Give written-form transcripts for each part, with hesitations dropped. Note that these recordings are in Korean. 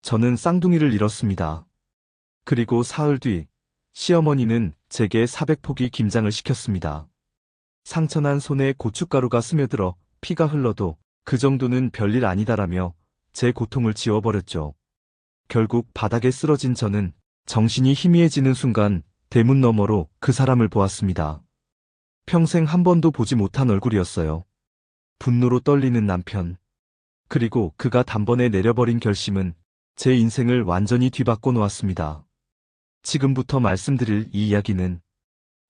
저는 쌍둥이를 잃었습니다. 그리고 사흘 뒤 시어머니는 제게 400포기 김장을 시켰습니다. 상처난 손에 고춧가루가 스며들어 피가 흘러도 그 정도는 별일 아니다라며 제 고통을 지워버렸죠. 결국 바닥에 쓰러진 저는 정신이 희미해지는 순간 대문 너머로 그 사람을 보았습니다. 평생 한 번도 보지 못한 얼굴이었어요. 분노로 떨리는 남편. 그리고 그가 단번에 내려버린 결심은 제 인생을 완전히 뒤바꿔 놓았습니다. 지금부터 말씀드릴 이 이야기는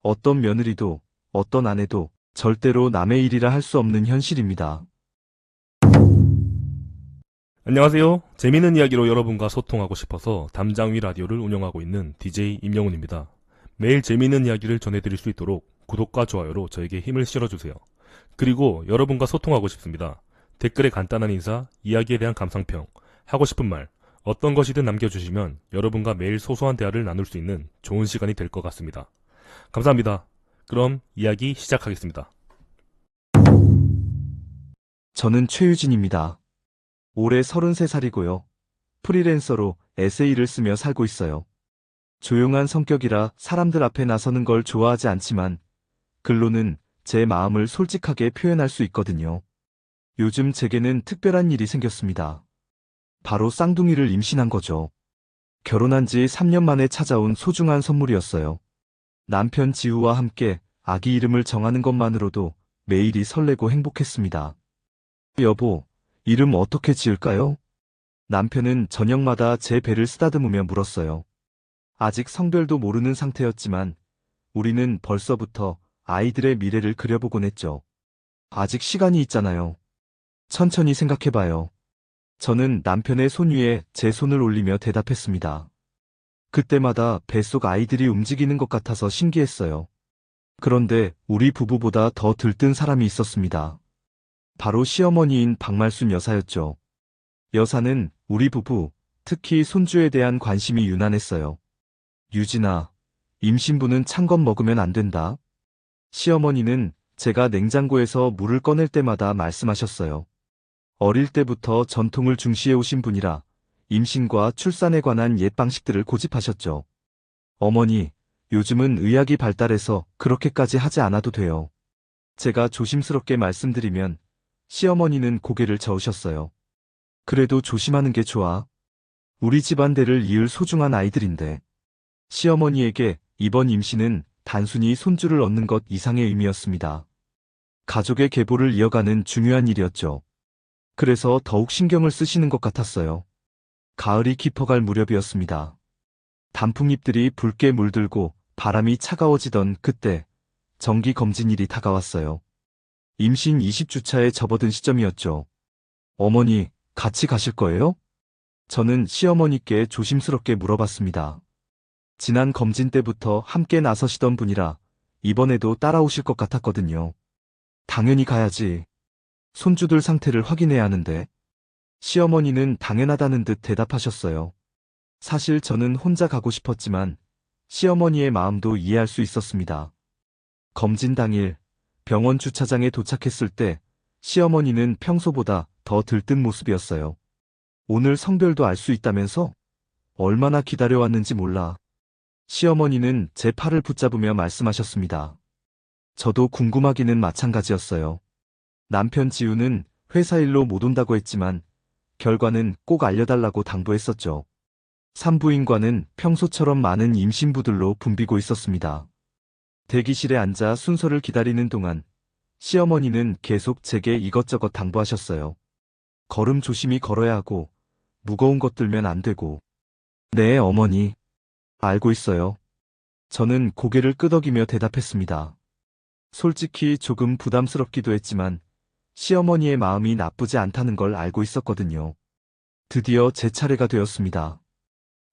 어떤 며느리도 어떤 아내도 절대로 남의 일이라 할 수 없는 현실입니다. 안녕하세요. 재미있는 이야기로 여러분과 소통하고 싶어서 담장위 라디오를 운영하고 있는 DJ 임영훈입니다. 매일 재미있는 이야기를 전해드릴 수 있도록 구독과 좋아요로 저에게 힘을 실어주세요. 그리고 여러분과 소통하고 싶습니다. 댓글에 간단한 인사, 이야기에 대한 감상평, 하고 싶은 말, 어떤 것이든 남겨주시면 여러분과 매일 소소한 대화를 나눌 수 있는 좋은 시간이 될 것 같습니다. 감사합니다. 그럼 이야기 시작하겠습니다. 저는 최유진입니다. 올해 33살이고요. 프리랜서로 에세이를 쓰며 살고 있어요. 조용한 성격이라 사람들 앞에 나서는 걸 좋아하지 않지만 글로는 제 마음을 솔직하게 표현할 수 있거든요. 요즘 제게는 특별한 일이 생겼습니다. 바로 쌍둥이를 임신한 거죠. 결혼한 지 3년 만에 찾아온 소중한 선물이었어요. 남편 지우와 함께 아기 이름을 정하는 것만으로도 매일이 설레고 행복했습니다. 여보, 이름 어떻게 지을까요? 남편은 저녁마다 제 배를 쓰다듬으며 물었어요. 아직 성별도 모르는 상태였지만 우리는 벌써부터 아이들의 미래를 그려보곤 했죠. 아직 시간이 있잖아요. 천천히 생각해봐요. 저는 남편의 손 위에 제 손을 올리며 대답했습니다. 그때마다 뱃속 아이들이 움직이는 것 같아서 신기했어요. 그런데 우리 부부보다 더 들뜬 사람이 있었습니다. 바로 시어머니인 박말순 여사였죠. 여사는 우리 부부, 특히 손주에 대한 관심이 유난했어요. 유진아, 임신부는 찬 것 먹으면 안 된다. 시어머니는 제가 냉장고에서 물을 꺼낼 때마다 말씀하셨어요. 어릴 때부터 전통을 중시해 오신 분이라 임신과 출산에 관한 옛 방식들을 고집하셨죠. 어머니, 요즘은 의학이 발달해서 그렇게까지 하지 않아도 돼요. 제가 조심스럽게 말씀드리면 시어머니는 고개를 저으셨어요. 그래도 조심하는 게 좋아. 우리 집안대를 이을 소중한 아이들인데. 시어머니에게 이번 임신은 단순히 손주를 얻는 것 이상의 의미였습니다. 가족의 계보를 이어가는 중요한 일이었죠. 그래서 더욱 신경을 쓰시는 것 같았어요. 가을이 깊어갈 무렵이었습니다. 단풍잎들이 붉게 물들고 바람이 차가워지던 그때 정기검진일이 다가왔어요. 임신 20주차에 접어든 시점이었죠. 어머니, 같이 가실 거예요? 저는 시어머니께 조심스럽게 물어봤습니다. 지난 검진 때부터 함께 나서시던 분이라 이번에도 따라오실 것 같았거든요. 당연히 가야지. 손주들 상태를 확인해야 하는데. 시어머니는 당연하다는 듯 대답하셨어요. 사실 저는 혼자 가고 싶었지만 시어머니의 마음도 이해할 수 있었습니다. 검진 당일 병원 주차장에 도착했을 때 시어머니는 평소보다 더 들뜬 모습이었어요. 오늘 성별도 알 수 있다면서? 얼마나 기다려왔는지 몰라. 시어머니는 제 팔을 붙잡으며 말씀하셨습니다. 저도 궁금하기는 마찬가지였어요. 남편 지우는 회사 일로 못 온다고 했지만 결과는 꼭 알려달라고 당부했었죠. 산부인과는 평소처럼 많은 임신부들로 붐비고 있었습니다. 대기실에 앉아 순서를 기다리는 동안 시어머니는 계속 제게 이것저것 당부하셨어요. 걸음 조심히 걸어야 하고 무거운 것 들면 안 되고. 네, 어머니. 알고 있어요. 저는 고개를 끄덕이며 대답했습니다. 솔직히 조금 부담스럽기도 했지만 시어머니의 마음이 나쁘지 않다는 걸 알고 있었거든요. 드디어 제 차례가 되었습니다.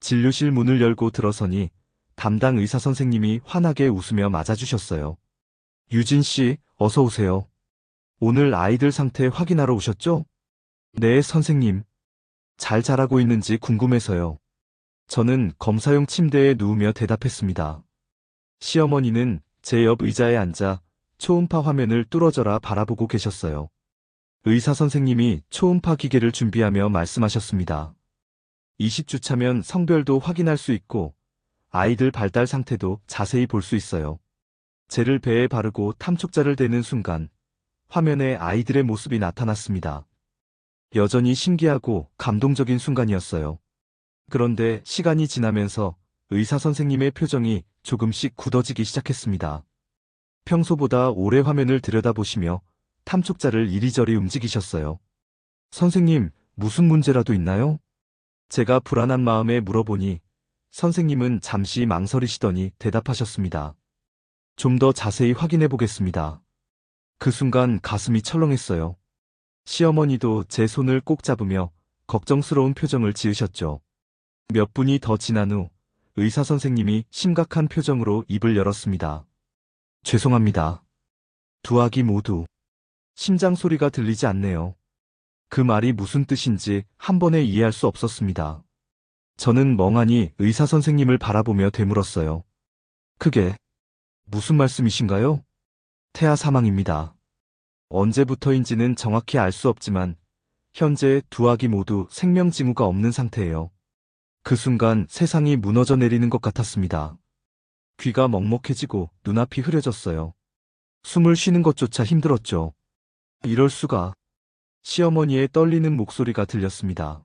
진료실 문을 열고 들어서니 담당 의사 선생님이 환하게 웃으며 맞아주셨어요. 유진 씨, 어서 오세요. 오늘 아이들 상태 확인하러 오셨죠? 네, 선생님. 잘 자라고 있는지 궁금해서요. 저는 검사용 침대에 누우며 대답했습니다. 시어머니는 제 옆 의자에 앉아 초음파 화면을 뚫어져라 바라보고 계셨어요. 의사 선생님이 초음파 기계를 준비하며 말씀하셨습니다. 20주 차면 성별도 확인할 수 있고 아이들 발달 상태도 자세히 볼 수 있어요. 젤을 배에 바르고 탐촉자를 대는 순간 화면에 아이들의 모습이 나타났습니다. 여전히 신기하고 감동적인 순간이었어요. 그런데 시간이 지나면서 의사 선생님의 표정이 조금씩 굳어지기 시작했습니다. 평소보다 오래 화면을 들여다보시며 탐촉자를 이리저리 움직이셨어요. 선생님, 무슨 문제라도 있나요? 제가 불안한 마음에 물어보니 선생님은 잠시 망설이시더니 대답하셨습니다. 좀 더 자세히 확인해 보겠습니다. 그 순간 가슴이 철렁했어요. 시어머니도 제 손을 꼭 잡으며 걱정스러운 표정을 지으셨죠. 몇 분이 더 지난 후 의사 선생님이 심각한 표정으로 입을 열었습니다. 죄송합니다. 두 아기 모두 심장 소리가 들리지 않네요. 그 말이 무슨 뜻인지 한 번에 이해할 수 없었습니다. 저는 멍하니 의사 선생님을 바라보며 되물었어요. 그게 무슨 말씀이신가요? 태아 사망입니다. 언제부터인지는 정확히 알 수 없지만 현재 두 아기 모두 생명 징후가 없는 상태예요. 그 순간 세상이 무너져 내리는 것 같았습니다. 귀가 먹먹해지고 눈앞이 흐려졌어요. 숨을 쉬는 것조차 힘들었죠. 이럴 수가. 시어머니의 떨리는 목소리가 들렸습니다.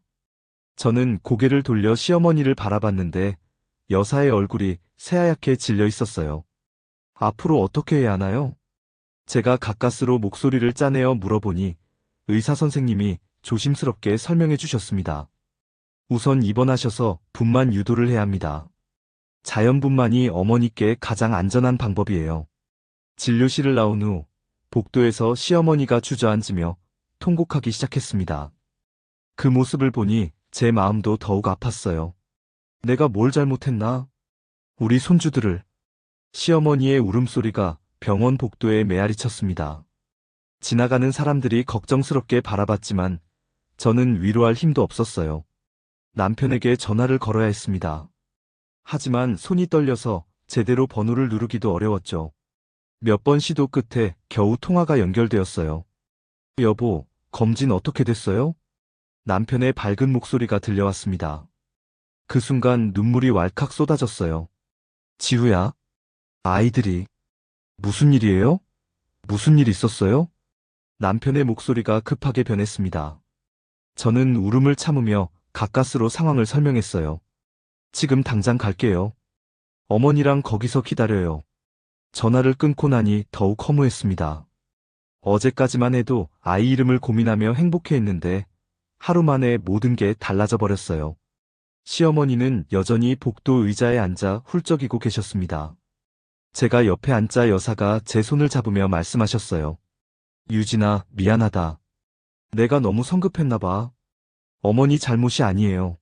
저는 고개를 돌려 시어머니를 바라봤는데 여사의 얼굴이 새하얗게 질려 있었어요. 앞으로 어떻게 해야 하나요? 제가 가까스로 목소리를 짜내어 물어보니 의사 선생님이 조심스럽게 설명해 주셨습니다. 우선 입원하셔서 분만 유도를 해야 합니다. 자연분만이 어머니께 가장 안전한 방법이에요. 진료실을 나온 후 복도에서 시어머니가 주저앉으며 통곡하기 시작했습니다. 그 모습을 보니 제 마음도 더욱 아팠어요. 내가 뭘 잘못했나? 우리 손주들을. 시어머니의 울음소리가 병원 복도에 메아리 쳤습니다. 지나가는 사람들이 걱정스럽게 바라봤지만 저는 위로할 힘도 없었어요. 남편에게 전화를 걸어야 했습니다. 하지만 손이 떨려서 제대로 번호를 누르기도 어려웠죠. 몇 번 시도 끝에 겨우 통화가 연결되었어요. 여보, 검진 어떻게 됐어요? 남편의 밝은 목소리가 들려왔습니다. 그 순간 눈물이 왈칵 쏟아졌어요. 지우야, 아이들이. 무슨 일이에요? 무슨 일 있었어요? 남편의 목소리가 급하게 변했습니다. 저는 울음을 참으며 가까스로 상황을 설명했어요. 지금 당장 갈게요. 어머니랑 거기서 기다려요. 전화를 끊고 나니 더욱 허무했습니다. 어제까지만 해도 아이 이름을 고민하며 행복해했는데 하루 만에 모든 게 달라져 버렸어요. 시어머니는 여전히 복도 의자에 앉아 훌쩍이고 계셨습니다. 제가 옆에 앉자 여사가 제 손을 잡으며 말씀하셨어요. 유진아, 미안하다. 내가 너무 성급했나 봐. 어머니 잘못이 아니에요.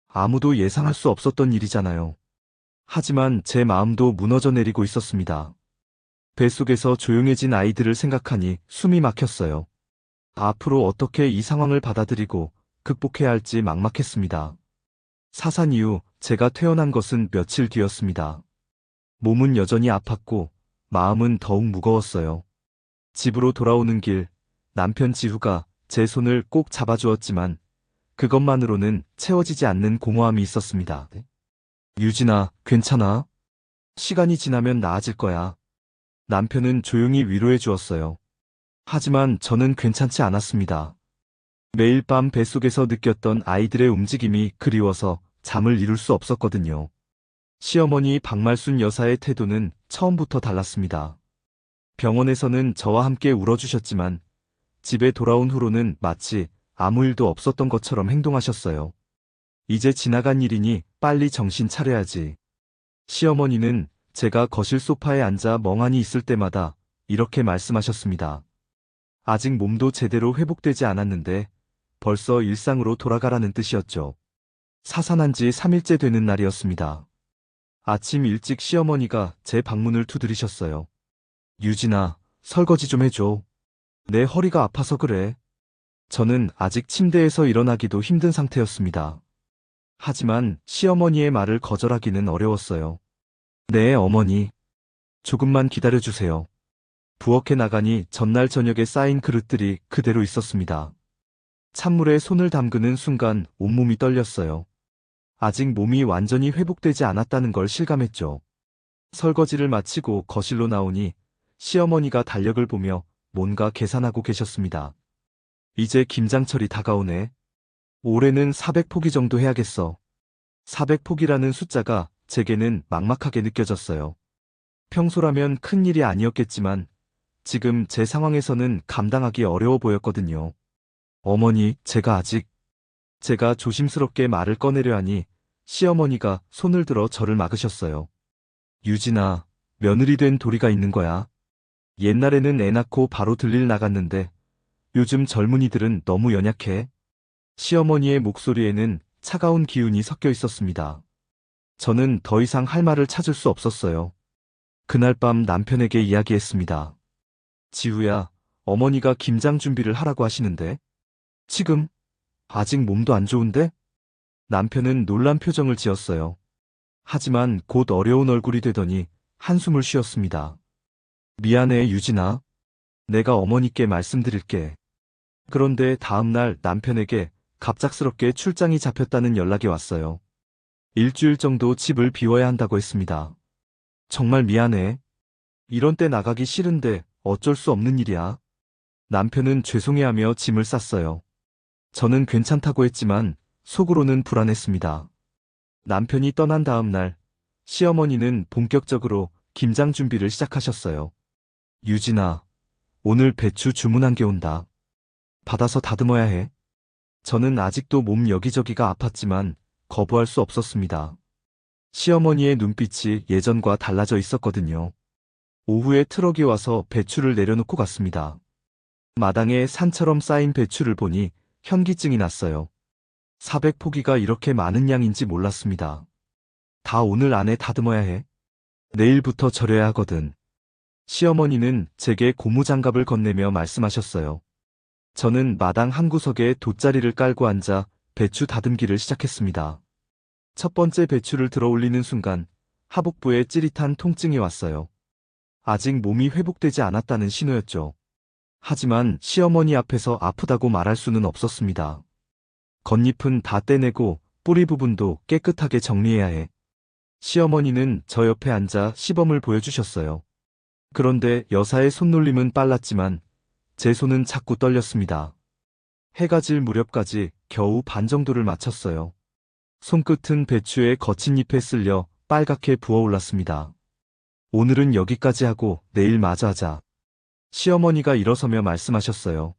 아무도 예상할 수 없었던 일이잖아요. 하지만 제 마음도 무너져 내리고 있었습니다. 뱃속에서 조용해진 아이들을 생각하니 숨이 막혔어요. 앞으로 어떻게 이 상황을 받아들이고 극복해야 할지 막막했습니다. 사산 이후 제가 퇴원한 것은 며칠 뒤였습니다. 몸은 여전히 아팠고 마음은 더욱 무거웠어요. 집으로 돌아오는 길, 남편 지후가 제 손을 꼭 잡아주었지만 그것만으로는 채워지지 않는 공허함이 있었습니다. 유진아, 괜찮아? 시간이 지나면 나아질 거야. 남편은 조용히 위로해 주었어요. 하지만 저는 괜찮지 않았습니다. 매일 밤 뱃속에서 느꼈던 아이들의 움직임이 그리워서 잠을 이룰 수 없었거든요. 시어머니 박말순 여사의 태도는 처음부터 달랐습니다. 병원에서는 저와 함께 울어주셨지만 집에 돌아온 후로는 마치 아무 일도 없었던 것처럼 행동하셨어요. 이제 지나간 일이니 빨리 정신 차려야지. 시어머니는 제가 거실 소파에 앉아 멍하니 있을 때마다 이렇게 말씀하셨습니다. 아직 몸도 제대로 회복되지 않았는데 벌써 일상으로 돌아가라는 뜻이었죠. 사산한 지 3일째 되는 날이었습니다. 아침 일찍 시어머니가 제 방문을 두드리셨어요. 유진아, 설거지 좀 해줘. 내 허리가 아파서 그래. 저는 아직 침대에서 일어나기도 힘든 상태였습니다. 하지만 시어머니의 말을 거절하기는 어려웠어요. 네, 어머니. 조금만 기다려주세요. 부엌에 나가니 전날 저녁에 쌓인 그릇들이 그대로 있었습니다. 찬물에 손을 담그는 순간 온몸이 떨렸어요. 아직 몸이 완전히 회복되지 않았다는 걸 실감했죠. 설거지를 마치고 거실로 나오니 시어머니가 달력을 보며 뭔가 계산하고 계셨습니다. 이제 김장철이 다가오네. 올해는 400포기 정도 해야겠어. 400포기라는 숫자가 제게는 막막하게 느껴졌어요. 평소라면 큰 일이 아니었겠지만 지금 제 상황에서는 감당하기 어려워 보였거든요. 어머니, 제가 조심스럽게 말을 꺼내려 하니 시어머니가 손을 들어 저를 막으셨어요. 유진아, 며느리 된 도리가 있는 거야. 옛날에는 애 낳고 바로 들릴 나갔는데 요즘 젊은이들은 너무 연약해. 시어머니의 목소리에는 차가운 기운이 섞여 있었습니다. 저는 더 이상 할 말을 찾을 수 없었어요. 그날 밤 남편에게 이야기했습니다. 지우야, 어머니가 김장 준비를 하라고 하시는데? 지금? 아직 몸도 안 좋은데? 남편은 놀란 표정을 지었어요. 하지만 곧 어려운 얼굴이 되더니 한숨을 쉬었습니다. 미안해, 유진아. 내가 어머니께 말씀드릴게. 그런데 다음날 남편에게 갑작스럽게 출장이 잡혔다는 연락이 왔어요. 일주일 정도 집을 비워야 한다고 했습니다. 정말 미안해. 이런 때 나가기 싫은데 어쩔 수 없는 일이야. 남편은 죄송해하며 짐을 쌌어요. 저는 괜찮다고 했지만 속으로는 불안했습니다. 남편이 떠난 다음 날 시어머니는 본격적으로 김장 준비를 시작하셨어요. 유진아, 오늘 배추 주문한 게 온다. 받아서 다듬어야 해. 저는 아직도 몸 여기저기가 아팠지만 거부할 수 없었습니다. 시어머니의 눈빛이 예전과 달라져 있었거든요. 오후에 트럭이 와서 배추를 내려놓고 갔습니다. 마당에 산처럼 쌓인 배추를 보니 현기증이 났어요. 400포기가 이렇게 많은 양인지 몰랐습니다. 다 오늘 안에 다듬어야 해. 내일부터 절여야 하거든. 시어머니는 제게 고무장갑을 건네며 말씀하셨어요. 저는 마당 한 구석에 돗자리를 깔고 앉아 배추 다듬기를 시작했습니다. 첫 번째 배추를 들어 올리는 순간 하복부에 찌릿한 통증이 왔어요. 아직 몸이 회복되지 않았다는 신호였죠. 하지만 시어머니 앞에서 아프다고 말할 수는 없었습니다. 겉잎은 다 떼내고 뿌리 부분도 깨끗하게 정리해야 해. 시어머니는 저 옆에 앉아 시범을 보여주셨어요. 그런데 여사의 손놀림은 빨랐지만 제 손은 자꾸 떨렸습니다. 해가 질 무렵까지 겨우 반 정도를 마쳤어요. 손끝은 배추의 거친 잎에 쓸려 빨갛게 부어올랐습니다. 오늘은 여기까지 하고 내일 마저 하자. 시어머니가 일어서며 말씀하셨어요.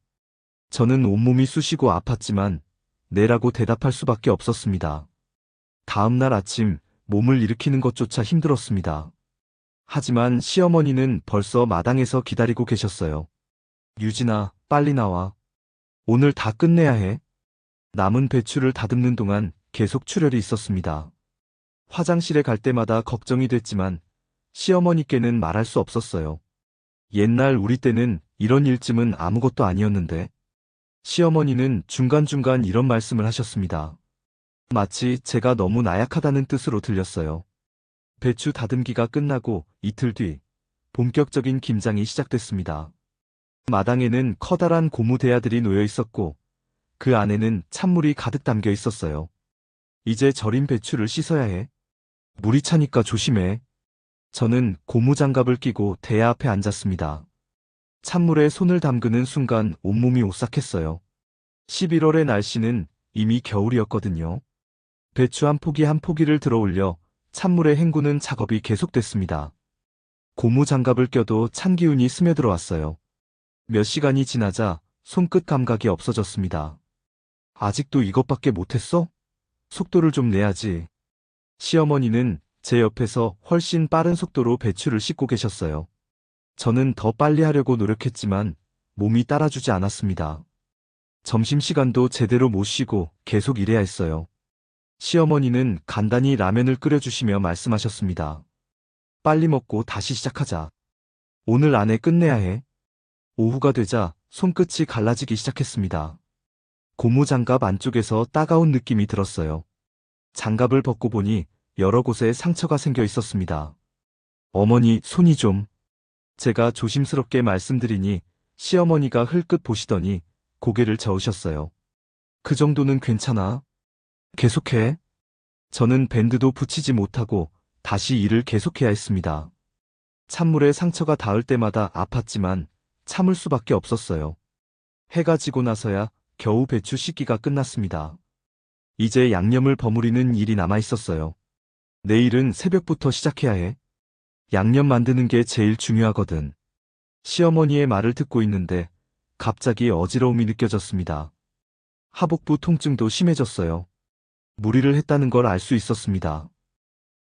저는 온몸이 쑤시고 아팠지만 네라고 대답할 수밖에 없었습니다. 다음 날 아침 몸을 일으키는 것조차 힘들었습니다. 하지만 시어머니는 벌써 마당에서 기다리고 계셨어요. 유진아, 빨리 나와. 오늘 다 끝내야 해. 남은 배추를 다듬는 동안 계속 출혈이 있었습니다. 화장실에 갈 때마다 걱정이 됐지만 시어머니께는 말할 수 없었어요. 옛날 우리 때는 이런 일쯤은 아무것도 아니었는데. 시어머니는 중간중간 이런 말씀을 하셨습니다. 마치 제가 너무 나약하다는 뜻으로 들렸어요. 배추 다듬기가 끝나고 이틀 뒤 본격적인 김장이 시작됐습니다. 마당에는 커다란 고무 대야들이 놓여 있었고 그 안에는 찬물이 가득 담겨 있었어요. 이제 절인 배추를 씻어야 해. 물이 차니까 조심해. 저는 고무장갑을 끼고 대야 앞에 앉았습니다. 찬물에 손을 담그는 순간 온몸이 오싹했어요. 11월의 날씨는 이미 겨울이었거든요. 배추 한 포기 한 포기를 들어 올려 찬물에 헹구는 작업이 계속됐습니다. 고무장갑을 껴도 찬 기운이 스며들어왔어요. 몇 시간이 지나자 손끝 감각이 없어졌습니다. 아직도 이것밖에 못했어? 속도를 좀 내야지. 시어머니는 제 옆에서 훨씬 빠른 속도로 배추를 씻고 계셨어요. 저는 더 빨리 하려고 노력했지만 몸이 따라주지 않았습니다. 점심시간도 제대로 못 쉬고 계속 일해야 했어요. 시어머니는 간단히 라면을 끓여주시며 말씀하셨습니다. 빨리 먹고 다시 시작하자. 오늘 안에 끝내야 해. 오후가 되자 손끝이 갈라지기 시작했습니다. 고무장갑 안쪽에서 따가운 느낌이 들었어요. 장갑을 벗고 보니 여러 곳에 상처가 생겨 있었습니다. 어머니, 손이 좀. 제가 조심스럽게 말씀드리니 시어머니가 흘끗 보시더니 고개를 저으셨어요. 그 정도는 괜찮아. 계속해. 저는 밴드도 붙이지 못하고 다시 일을 계속해야 했습니다. 찬물에 상처가 닿을 때마다 아팠지만 참을 수밖에 없었어요. 해가 지고 나서야 겨우 배추 씻기가 끝났습니다. 이제 양념을 버무리는 일이 남아 있었어요. 내일은 새벽부터 시작해야 해. 양념 만드는 게 제일 중요하거든. 시어머니의 말을 듣고 있는데 갑자기 어지러움이 느껴졌습니다. 하복부 통증도 심해졌어요. 무리를 했다는 걸 알 수 있었습니다.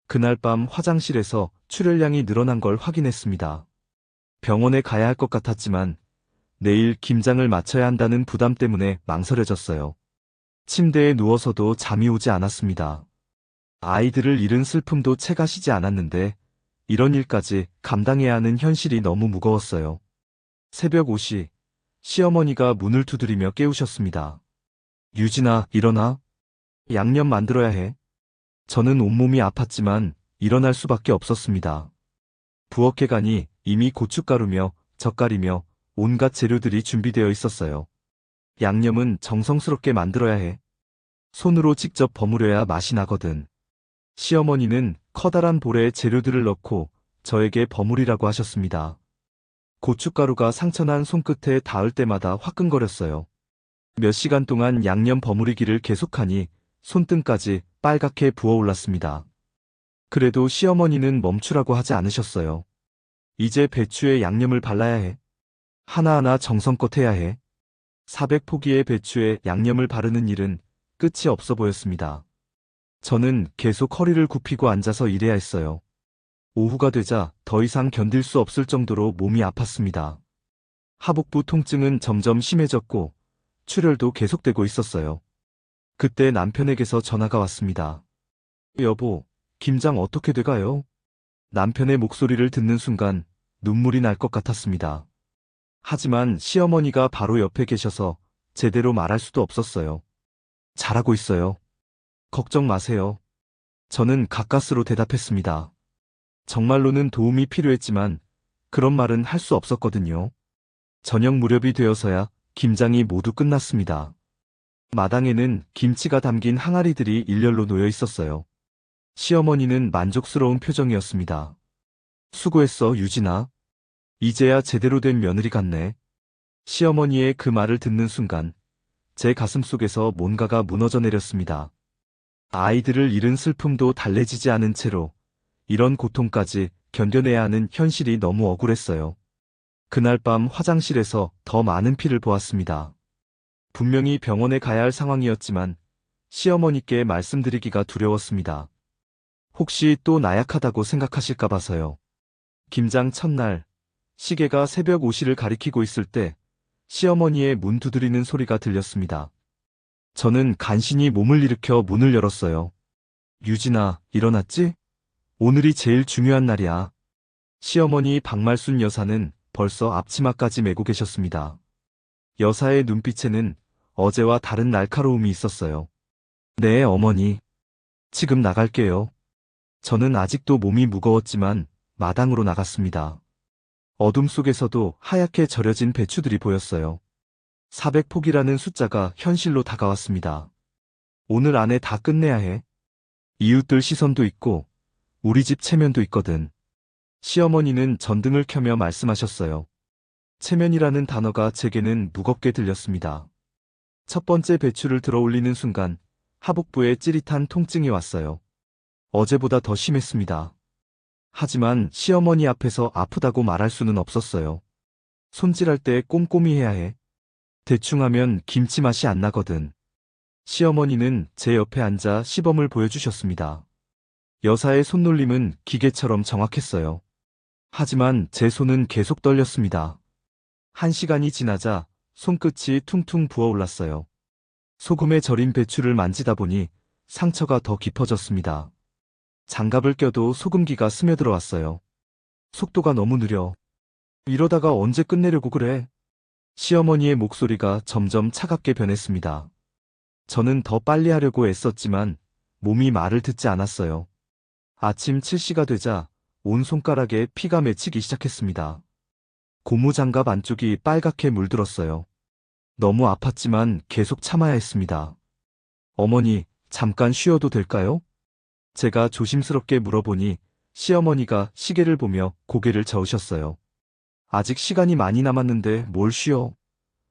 그날 밤 화장실에서 출혈량이 늘어난 걸 확인했습니다. 병원에 가야 할 것 같았지만 내일 김장을 마쳐야 한다는 부담 때문에 망설여졌어요. 침대에 누워서도 잠이 오지 않았습니다. 아이들을 잃은 슬픔도 채가시지 않았는데 이런 일까지 감당해야 하는 현실이 너무 무거웠어요. 새벽 5시 시어머니가 문을 두드리며 깨우셨습니다. 유진아, 일어나. 양념 만들어야 해. 저는 온몸이 아팠지만 일어날 수밖에 없었습니다. 부엌에 가니 이미 고춧가루며 젓갈이며 온갖 재료들이 준비되어 있었어요. 양념은 정성스럽게 만들어야 해. 손으로 직접 버무려야 맛이 나거든. 시어머니는 커다란 볼에 재료들을 넣고 저에게 버무리라고 하셨습니다. 고춧가루가 상처난 손끝에 닿을 때마다 화끈거렸어요. 몇 시간 동안 양념 버무리기를 계속하니 손등까지 빨갛게 부어올랐습니다. 그래도 시어머니는 멈추라고 하지 않으셨어요. 이제 배추에 양념을 발라야 해. 하나하나 정성껏 해야 해. 400포기의 배추에 양념을 바르는 일은 끝이 없어 보였습니다. 저는 계속 허리를 굽히고 앉아서 일해야 했어요. 오후가 되자 더 이상 견딜 수 없을 정도로 몸이 아팠습니다. 하복부 통증은 점점 심해졌고 출혈도 계속되고 있었어요. 그때 남편에게서 전화가 왔습니다. 여보, 김장 어떻게 돼가요? 남편의 목소리를 듣는 순간 눈물이 날 것 같았습니다. 하지만 시어머니가 바로 옆에 계셔서 제대로 말할 수도 없었어요. 잘하고 있어요. 걱정 마세요. 저는 가까스로 대답했습니다. 정말로는 도움이 필요했지만 그런 말은 할 수 없었거든요. 저녁 무렵이 되어서야 김장이 모두 끝났습니다. 마당에는 김치가 담긴 항아리들이 일렬로 놓여 있었어요. 시어머니는 만족스러운 표정이었습니다. 수고했어, 유진아. 이제야 제대로 된 며느리 같네. 시어머니의 그 말을 듣는 순간 제 가슴 속에서 뭔가가 무너져 내렸습니다. 아이들을 잃은 슬픔도 달래지지 않은 채로 이런 고통까지 견뎌내야 하는 현실이 너무 억울했어요. 그날 밤 화장실에서 더 많은 피를 보았습니다. 분명히 병원에 가야 할 상황이었지만 시어머니께 말씀드리기가 두려웠습니다. 혹시 또 나약하다고 생각하실까 봐서요. 김장 첫날, 시계가 새벽 5시를 가리키고 있을 때 시어머니의 문 두드리는 소리가 들렸습니다. 저는 간신히 몸을 일으켜 문을 열었어요. 유진아, 일어났지? 오늘이 제일 중요한 날이야. 시어머니 박말순 여사는 벌써 앞치마까지 메고 계셨습니다. 여사의 눈빛에는 어제와 다른 날카로움이 있었어요. 네, 어머니. 지금 나갈게요. 저는 아직도 몸이 무거웠지만 마당으로 나갔습니다. 어둠 속에서도 하얗게 절여진 배추들이 보였어요. 400포기라는 숫자가 현실로 다가왔습니다. 오늘 안에 다 끝내야 해. 이웃들 시선도 있고 우리 집 체면도 있거든. 시어머니는 전등을 켜며 말씀하셨어요. 체면이라는 단어가 제게는 무겁게 들렸습니다. 첫 번째 배추를 들어 올리는 순간 하복부에 찌릿한 통증이 왔어요. 어제보다 더 심했습니다. 하지만 시어머니 앞에서 아프다고 말할 수는 없었어요. 손질할 때 꼼꼼히 해야 해. 대충 하면 김치 맛이 안 나거든. 시어머니는 제 옆에 앉아 시범을 보여주셨습니다. 여사의 손놀림은 기계처럼 정확했어요. 하지만 제 손은 계속 떨렸습니다. 1시간이 지나자 손끝이 퉁퉁 부어올랐어요. 소금에 절인 배추를 만지다 보니 상처가 더 깊어졌습니다. 장갑을 껴도 소금기가 스며들어왔어요. 속도가 너무 느려. 이러다가 언제 끝내려고 그래? 시어머니의 목소리가 점점 차갑게 변했습니다. 저는 더 빨리 하려고 애썼지만 몸이 말을 듣지 않았어요. 아침 7시가 되자 온 손가락에 피가 맺히기 시작했습니다. 고무장갑 안쪽이 빨갛게 물들었어요. 너무 아팠지만 계속 참아야 했습니다. 어머니, 잠깐 쉬어도 될까요? 제가 조심스럽게 물어보니 시어머니가 시계를 보며 고개를 저으셨어요. 아직 시간이 많이 남았는데 뭘 쉬어?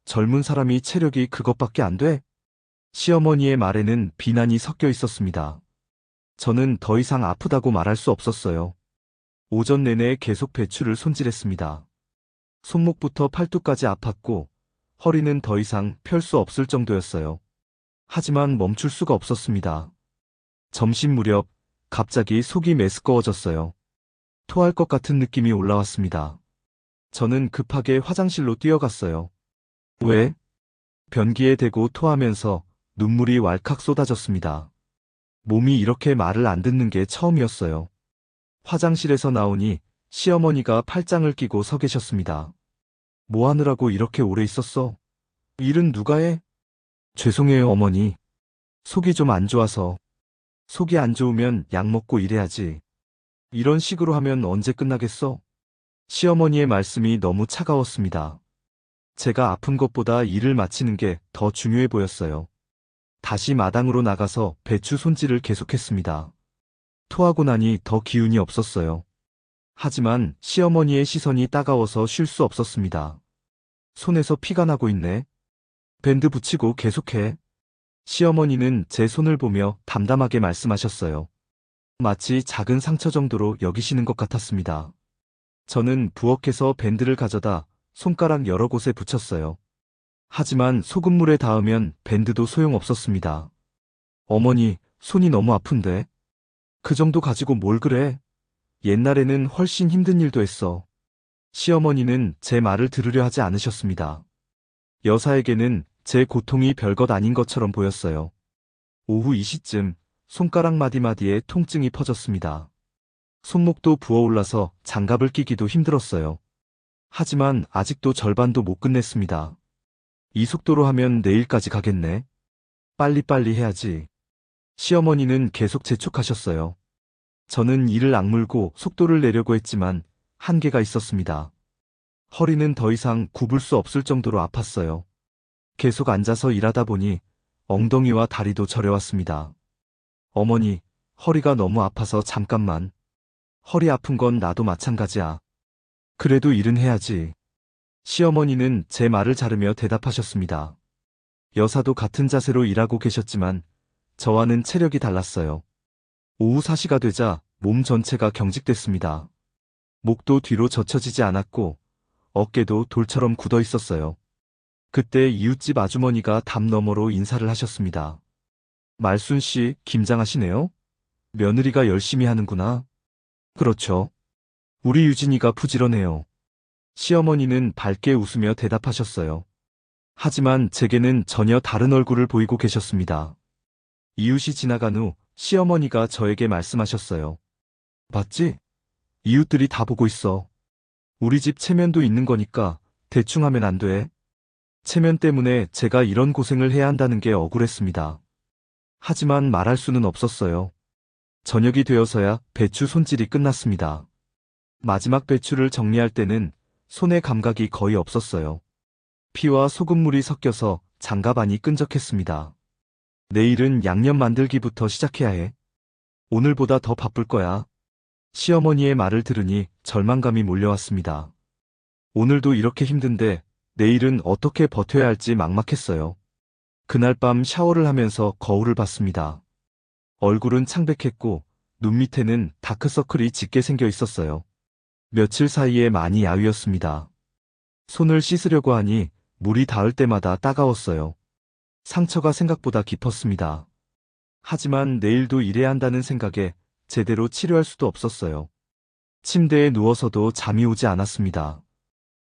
젊은 사람이 체력이 그것밖에 안 돼? 시어머니의 말에는 비난이 섞여 있었습니다. 저는 더 이상 아프다고 말할 수 없었어요. 오전 내내 계속 배추를 손질했습니다. 손목부터 팔뚝까지 아팠고 허리는 더 이상 펼 수 없을 정도였어요. 하지만 멈출 수가 없었습니다. 점심 무렵 갑자기 속이 메스꺼워졌어요. 토할 것 같은 느낌이 올라왔습니다. 저는 급하게 화장실로 뛰어갔어요. 왜? 변기에 대고 토하면서 눈물이 왈칵 쏟아졌습니다. 몸이 이렇게 말을 안 듣는 게 처음이었어요. 화장실에서 나오니 시어머니가 팔짱을 끼고 서 계셨습니다. 뭐 하느라고 이렇게 오래 있었어? 일은 누가 해? 죄송해요, 어머니. 속이 좀 안 좋아서. 속이 안 좋으면 약 먹고 일해야지. 이런 식으로 하면 언제 끝나겠어? 시어머니의 말씀이 너무 차가웠습니다. 제가 아픈 것보다 일을 마치는 게 더 중요해 보였어요. 다시 마당으로 나가서 배추 손질을 계속했습니다. 토하고 나니 더 기운이 없었어요. 하지만 시어머니의 시선이 따가워서 쉴 수 없었습니다. 손에서 피가 나고 있네. 밴드 붙이고 계속해. 시어머니는 제 손을 보며 담담하게 말씀하셨어요. 마치 작은 상처 정도로 여기시는 것 같았습니다. 저는 부엌에서 밴드를 가져다 손가락 여러 곳에 붙였어요. 하지만 소금물에 닿으면 밴드도 소용없었습니다. 어머니, 손이 너무 아픈데? 그 정도 가지고 뭘 그래? 옛날에는 훨씬 힘든 일도 했어. 시어머니는 제 말을 들으려 하지 않으셨습니다. 여사에게는 제 고통이 별것 아닌 것처럼 보였어요. 오후 2시쯤 손가락 마디마디에 통증이 퍼졌습니다. 손목도 부어올라서 장갑을 끼기도 힘들었어요. 하지만 아직도 절반도 못 끝냈습니다. 이 속도로 하면 내일까지 가겠네. 빨리빨리 해야지. 시어머니는 계속 재촉하셨어요. 저는 이를 악물고 속도를 내려고 했지만 한계가 있었습니다. 허리는 더 이상 굽을 수 없을 정도로 아팠어요. 계속 앉아서 일하다 보니 엉덩이와 다리도 저려왔습니다. 어머니, 허리가 너무 아파서 잠깐만. 허리 아픈 건 나도 마찬가지야. 그래도 일은 해야지. 시어머니는 제 말을 자르며 대답하셨습니다. 여사도 같은 자세로 일하고 계셨지만 저와는 체력이 달랐어요. 오후 4시가 되자 몸 전체가 경직됐습니다. 목도 뒤로 젖혀지지 않았고 어깨도 돌처럼 굳어 있었어요. 그때 이웃집 아주머니가 담 너머로 인사를 하셨습니다. 말순 씨, 김장하시네요? 며느리가 열심히 하는구나. 그렇죠. 우리 유진이가 부지런해요. 시어머니는 밝게 웃으며 대답하셨어요. 하지만 제게는 전혀 다른 얼굴을 보이고 계셨습니다. 이웃이 지나간 후 시어머니가 저에게 말씀하셨어요. 봤지? 이웃들이 다 보고 있어. 우리 집 체면도 있는 거니까 대충 하면 안 돼. 체면 때문에 제가 이런 고생을 해야 한다는 게 억울했습니다. 하지만 말할 수는 없었어요. 저녁이 되어서야 배추 손질이 끝났습니다. 마지막 배추를 정리할 때는 손의 감각이 거의 없었어요. 피와 소금물이 섞여서 장갑 안이 끈적했습니다. 내일은 양념 만들기부터 시작해야 해. 오늘보다 더 바쁠 거야. 시어머니의 말을 들으니 절망감이 몰려왔습니다. 오늘도 이렇게 힘든데 내일은 어떻게 버텨야 할지 막막했어요. 그날 밤 샤워를 하면서 거울을 봤습니다. 얼굴은 창백했고 눈 밑에는 다크서클이 짙게 생겨 있었어요. 며칠 사이에 많이 야위었습니다. 손을 씻으려고 하니 물이 닿을 때마다 따가웠어요. 상처가 생각보다 깊었습니다. 하지만 내일도 일해야 한다는 생각에 제대로 치료할 수도 없었어요. 침대에 누워서도 잠이 오지 않았습니다.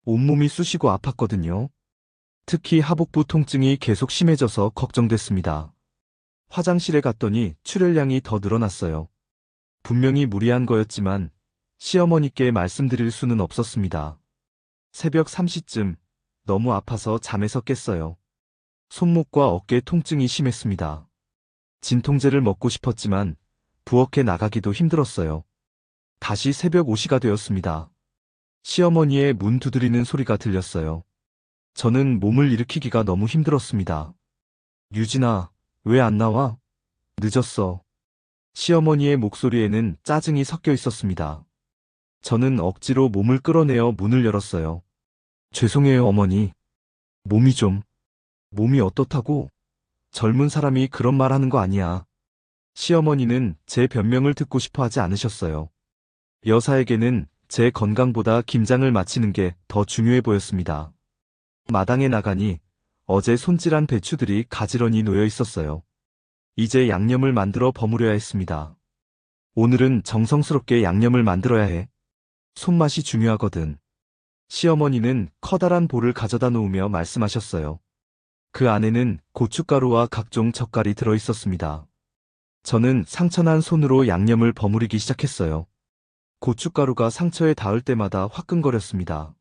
온몸이 쑤시고 아팠거든요. 특히 하복부 통증이 계속 심해져서 걱정됐습니다. 화장실에 갔더니 출혈량이 더 늘어났어요. 분명히 무리한 거였지만 시어머니께 말씀드릴 수는 없었습니다. 새벽 3시쯤 너무 아파서 잠에서 깼어요. 손목과 어깨 통증이 심했습니다. 진통제를 먹고 싶었지만 부엌에 나가기도 힘들었어요. 다시 새벽 5시가 되었습니다. 시어머니의 문 두드리는 소리가 들렸어요. 저는 몸을 일으키기가 너무 힘들었습니다. 유진아, 왜 안 나와? 늦었어. 시어머니의 목소리에는 짜증이 섞여 있었습니다. 저는 억지로 몸을 끌어내어 문을 열었어요. 죄송해요, 어머니. 몸이 좀, 몸이 어떻다고? 젊은 사람이 그런 말 하는 거 아니야. 시어머니는 제 변명을 듣고 싶어 하지 않으셨어요. 여사에게는 제 건강보다 김장을 마치는 게 더 중요해 보였습니다. 마당에 나가니 어제 손질한 배추들이 가지런히 놓여 있었어요. 이제 양념을 만들어 버무려야 했습니다. 오늘은 정성스럽게 양념을 만들어야 해. 손맛이 중요하거든. 시어머니는 커다란 볼을 가져다 놓으며 말씀하셨어요. 그 안에는 고춧가루와 각종 젓갈이 들어 있었습니다. 저는 상처난 손으로 양념을 버무리기 시작했어요. 고춧가루가 상처에 닿을 때마다 화끈거렸습니다.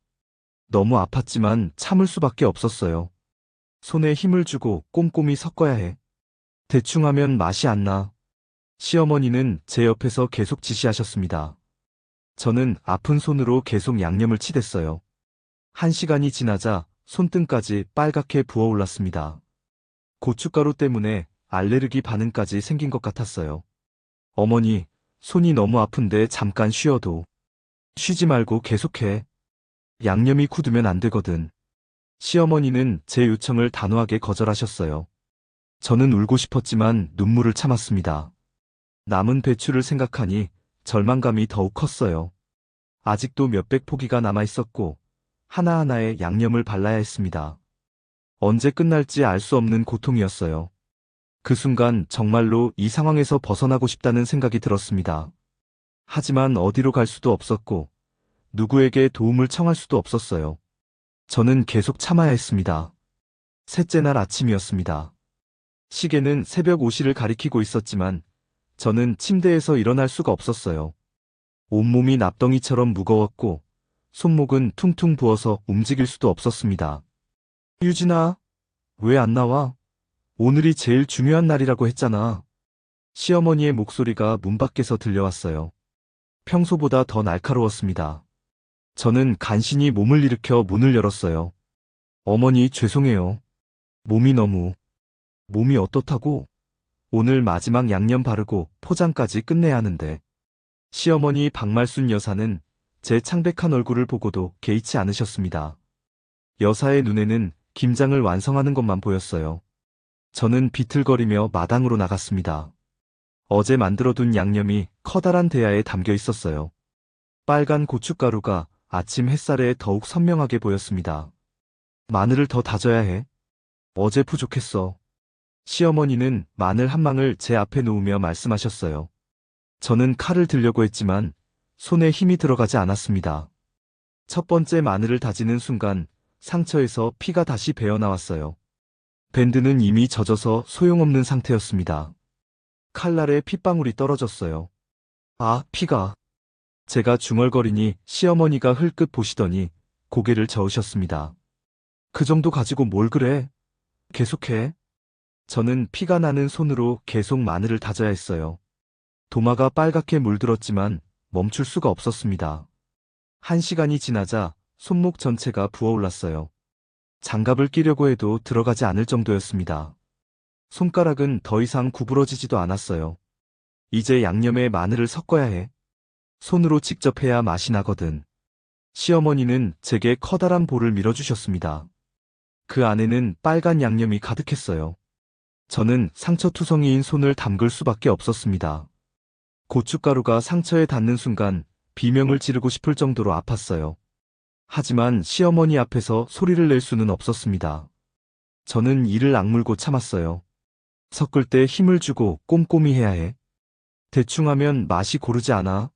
너무 아팠지만 참을 수밖에 없었어요. 손에 힘을 주고 꼼꼼히 섞어야 해. 대충 하면 맛이 안 나. 시어머니는 제 옆에서 계속 지시하셨습니다. 저는 아픈 손으로 계속 양념을 치댔어요. 1시간이 지나자 손등까지 빨갛게 부어올랐습니다. 고춧가루 때문에 알레르기 반응까지 생긴 것 같았어요. 어머니, 손이 너무 아픈데 잠깐 쉬어도. 쉬지 말고 계속해. 양념이 굳으면 안 되거든. 시어머니는 제 요청을 단호하게 거절하셨어요. 저는 울고 싶었지만 눈물을 참았습니다. 남은 배추를 생각하니 절망감이 더욱 컸어요. 아직도 몇백 포기가 남아 있었고 하나하나에 양념을 발라야 했습니다. 언제 끝날지 알 수 없는 고통이었어요. 그 순간 정말로 이 상황에서 벗어나고 싶다는 생각이 들었습니다. 하지만 어디로 갈 수도 없었고 누구에게 도움을 청할 수도 없었어요. 저는 계속 참아야 했습니다. 셋째 날 아침이었습니다. 시계는 새벽 5시를 가리키고 있었지만 저는 침대에서 일어날 수가 없었어요. 온몸이 납덩이처럼 무거웠고 손목은 퉁퉁 부어서 움직일 수도 없었습니다. 유진아, 왜 안 나와? 오늘이 제일 중요한 날이라고 했잖아. 시어머니의 목소리가 문 밖에서 들려왔어요. 평소보다 더 날카로웠습니다. 저는 간신히 몸을 일으켜 문을 열었어요. 어머니, 죄송해요. 몸이 어떻다고? 오늘 마지막 양념 바르고 포장까지 끝내야 하는데. 시어머니 박말순 여사는 제 창백한 얼굴을 보고도 개의치 않으셨습니다. 여사의 눈에는 김장을 완성하는 것만 보였어요. 저는 비틀거리며 마당으로 나갔습니다. 어제 만들어둔 양념이 커다란 대야에 담겨 있었어요. 빨간 고춧가루가 아침 햇살에 더욱 선명하게 보였습니다. 마늘을 더 다져야 해. 어제 부족했어. 시어머니는 마늘 한 망을 제 앞에 놓으며 말씀하셨어요. 저는 칼을 들려고 했지만 손에 힘이 들어가지 않았습니다. 첫 번째 마늘을 다지는 순간 상처에서 피가 다시 배어나왔어요. 밴드는 이미 젖어서 소용없는 상태였습니다. 칼날에 핏방울이 떨어졌어요. 아, 피가. 제가 중얼거리니 시어머니가 흘끗 보시더니 고개를 저으셨습니다. 그 정도 가지고 뭘 그래? 계속해. 저는 피가 나는 손으로 계속 마늘을 다져야 했어요. 도마가 빨갛게 물들었지만 멈출 수가 없었습니다. 1시간이 지나자 손목 전체가 부어올랐어요. 장갑을 끼려고 해도 들어가지 않을 정도였습니다. 손가락은 더 이상 구부러지지도 않았어요. 이제 양념에 마늘을 섞어야 해. 손으로 직접 해야 맛이 나거든. 시어머니는 제게 커다란 볼을 밀어주셨습니다. 그 안에는 빨간 양념이 가득했어요. 저는 상처투성이인 손을 담글 수밖에 없었습니다. 고춧가루가 상처에 닿는 순간 비명을 지르고 싶을 정도로 아팠어요. 하지만 시어머니 앞에서 소리를 낼 수는 없었습니다. 저는 이를 악물고 참았어요. 섞을 때 힘을 주고 꼼꼼히 해야 해. 대충 하면 맛이 고르지 않아.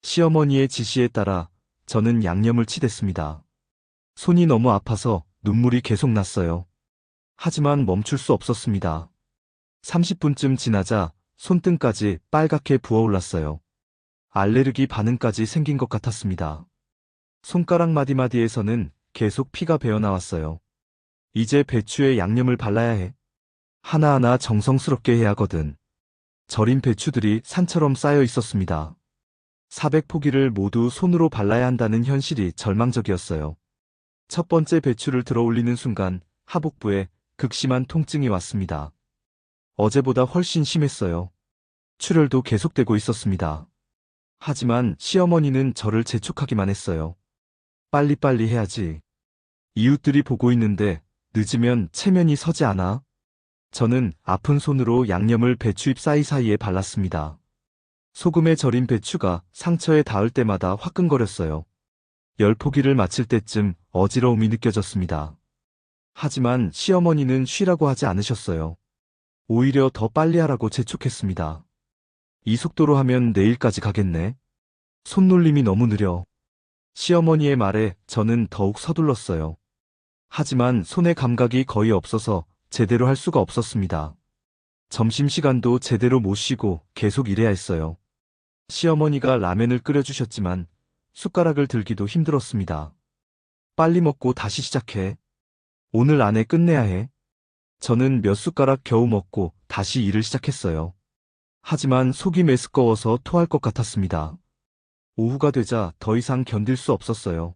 시어머니의 지시에 따라 저는 양념을 치댔습니다. 손이 너무 아파서 눈물이 계속 났어요. 하지만 멈출 수 없었습니다. 30분쯤 지나자 손등까지 빨갛게 부어올랐어요. 알레르기 반응까지 생긴 것 같았습니다. 손가락 마디마디에서는 계속 피가 배어나왔어요. 이제 배추에 양념을 발라야 해. 하나하나 정성스럽게 해야 하거든. 절인 배추들이 산처럼 쌓여 있었습니다. 400포기를 모두 손으로 발라야 한다는 현실이 절망적이었어요. 첫 번째 배추를 들어 올리는 순간 하복부에 극심한 통증이 왔습니다. 어제보다 훨씬 심했어요. 출혈도 계속되고 있었습니다. 하지만 시어머니는 저를 재촉하기만 했어요. 빨리빨리 해야지. 이웃들이 보고 있는데 늦으면 체면이 서지 않아. 저는 아픈 손으로 양념을 배추잎 사이사이에 발랐습니다. 소금에 절인 배추가 상처에 닿을 때마다 화끈거렸어요. 열 포기를 마칠 때쯤 어지러움이 느껴졌습니다. 하지만 시어머니는 쉬라고 하지 않으셨어요. 오히려 더 빨리 하라고 재촉했습니다. 이 속도로 하면 내일까지 가겠네. 손놀림이 너무 느려. 시어머니의 말에 저는 더욱 서둘렀어요. 하지만 손의 감각이 거의 없어서 제대로 할 수가 없었습니다. 점심시간도 제대로 못 쉬고 계속 일해야 했어요. 시어머니가 라면을 끓여주셨지만 숟가락을 들기도 힘들었습니다. 빨리 먹고 다시 시작해. 오늘 안에 끝내야 해. 저는 몇 숟가락 겨우 먹고 다시 일을 시작했어요. 하지만 속이 메스꺼워서 토할 것 같았습니다. 오후가 되자 더 이상 견딜 수 없었어요.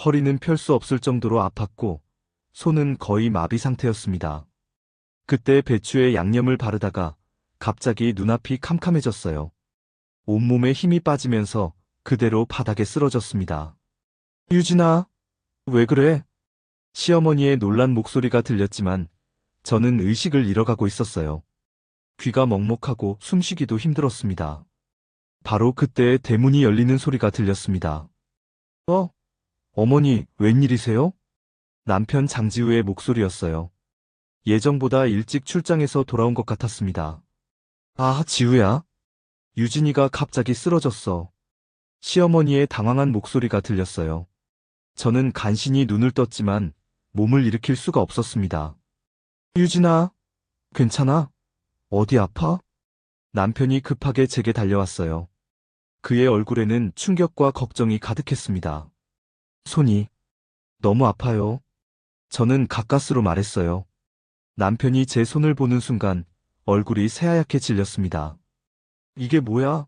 허리는 펼 수 없을 정도로 아팠고 손은 거의 마비 상태였습니다. 그때 배추에 양념을 바르다가 갑자기 눈앞이 캄캄해졌어요. 온몸에 힘이 빠지면서 그대로 바닥에 쓰러졌습니다. 유진아, 왜 그래? 시어머니의 놀란 목소리가 들렸지만 저는 의식을 잃어가고 있었어요. 귀가 먹먹하고 숨쉬기도 힘들었습니다. 바로 그때 대문이 열리는 소리가 들렸습니다. 어머니, 웬일이세요? 남편 장지우의 목소리였어요. 예정보다 일찍 출장해서 돌아온 것 같았습니다. 아, 지우야. 유진이가 갑자기 쓰러졌어. 시어머니의 당황한 목소리가 들렸어요. 저는 간신히 눈을 떴지만 몸을 일으킬 수가 없었습니다. 유진아, 괜찮아? 어디 아파? 남편이 급하게 제게 달려왔어요. 그의 얼굴에는 충격과 걱정이 가득했습니다. 손이 너무 아파요. 저는 가까스로 말했어요. 남편이 제 손을 보는 순간 얼굴이 새하얗게 질렸습니다. 이게 뭐야?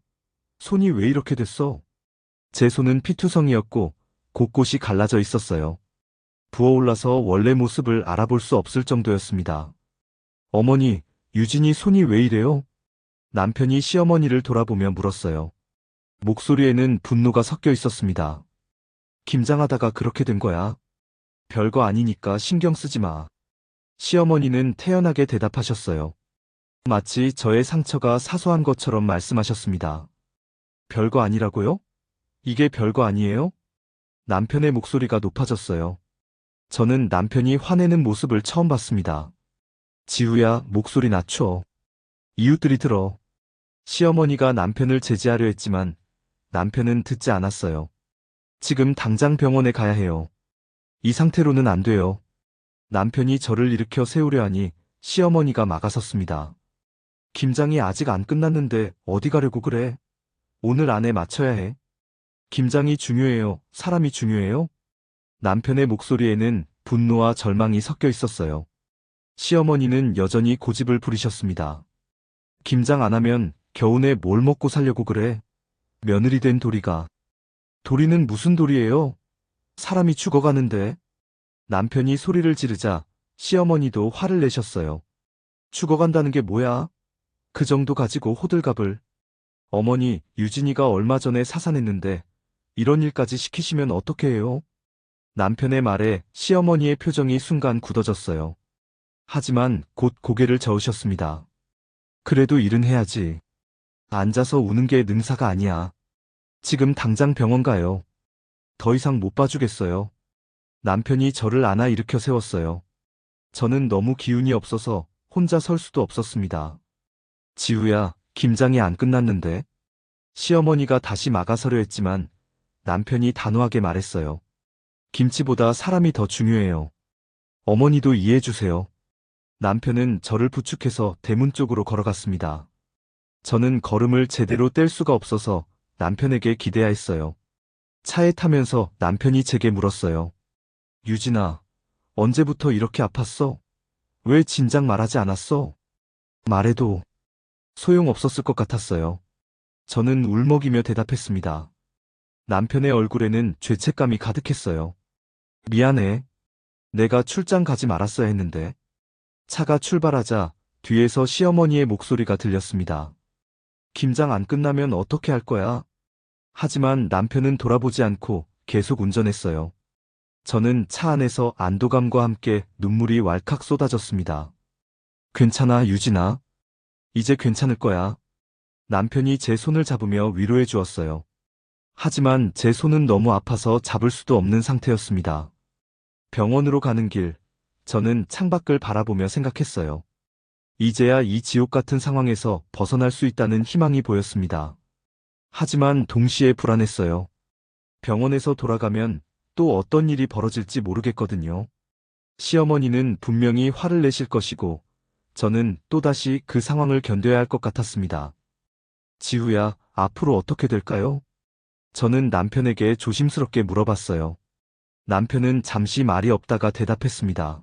손이 왜 이렇게 됐어? 제 손은 피투성이었고 곳곳이 갈라져 있었어요. 부어올라서 원래 모습을 알아볼 수 없을 정도였습니다. 어머니, 유진이 손이 왜 이래요? 남편이 시어머니를 돌아보며 물었어요. 목소리에는 분노가 섞여 있었습니다. 김장하다가 그렇게 된 거야. 별거 아니니까 신경 쓰지 마. 시어머니는 태연하게 대답하셨어요. 마치 저의 상처가 사소한 것처럼 말씀하셨습니다. 별거 아니라고요? 이게 별거 아니에요? 남편의 목소리가 높아졌어요. 저는 남편이 화내는 모습을 처음 봤습니다. 지우야, 목소리 낮춰. 이웃들이 들어. 시어머니가 남편을 제지하려 했지만 남편은 듣지 않았어요. 지금 당장 병원에 가야 해요. 이 상태로는 안 돼요. 남편이 저를 일으켜 세우려 하니 시어머니가 막아섰습니다. 김장이 아직 안 끝났는데 어디 가려고 그래? 오늘 안에 마쳐야 해. 김장이 중요해요? 사람이 중요해요? 남편의 목소리에는 분노와 절망이 섞여 있었어요. 시어머니는 여전히 고집을 부리셨습니다. 김장 안 하면 겨우내 뭘 먹고 살려고 그래? 며느리 된 도리가. 도리는 무슨 도리예요? 사람이 죽어가는데. 남편이 소리를 지르자 시어머니도 화를 내셨어요. 죽어간다는 게 뭐야? 그 정도 가지고 호들갑을. 어머니, 유진이가 얼마 전에 사산했는데 이런 일까지 시키시면 어떻게 해요? 남편의 말에 시어머니의 표정이 순간 굳어졌어요. 하지만 곧 고개를 저으셨습니다. 그래도 일은 해야지. 앉아서 우는 게 능사가 아니야. 지금 당장 병원 가요. 더 이상 못 봐주겠어요. 남편이 저를 안아 일으켜 세웠어요. 저는 너무 기운이 없어서 혼자 설 수도 없었습니다. 지우야, 김장이 안 끝났는데. 시어머니가 다시 막아서려 했지만 남편이 단호하게 말했어요. 김치보다 사람이 더 중요해요. 어머니도 이해해주세요. 남편은 저를 부축해서 대문 쪽으로 걸어갔습니다. 저는 걸음을 제대로 뗄 수가 없어서 남편에게 기대야 했어요. 차에 타면서 남편이 제게 물었어요. 유진아, 언제부터 이렇게 아팠어? 왜 진작 말하지 않았어? 말해도 소용없었을 것 같았어요. 저는 울먹이며 대답했습니다. 남편의 얼굴에는 죄책감이 가득했어요. 미안해. 내가 출장 가지 말았어야 했는데. 차가 출발하자 뒤에서 시어머니의 목소리가 들렸습니다. 김장 안 끝나면 어떻게 할 거야? 하지만 남편은 돌아보지 않고 계속 운전했어요. 저는 차 안에서 안도감과 함께 눈물이 왈칵 쏟아졌습니다. 괜찮아, 유진아. 이제 괜찮을 거야. 남편이 제 손을 잡으며 위로해 주었어요. 하지만 제 손은 너무 아파서 잡을 수도 없는 상태였습니다. 병원으로 가는 길, 저는 창밖을 바라보며 생각했어요. 이제야 이 지옥 같은 상황에서 벗어날 수 있다는 희망이 보였습니다. 하지만 동시에 불안했어요. 병원에서 돌아가면 또 어떤 일이 벌어질지 모르겠거든요. 시어머니는 분명히 화를 내실 것이고, 저는 또다시 그 상황을 견뎌야 할 것 같았습니다. 지우야, 앞으로 어떻게 될까요? 저는 남편에게 조심스럽게 물어봤어요. 남편은 잠시 말이 없다가 대답했습니다.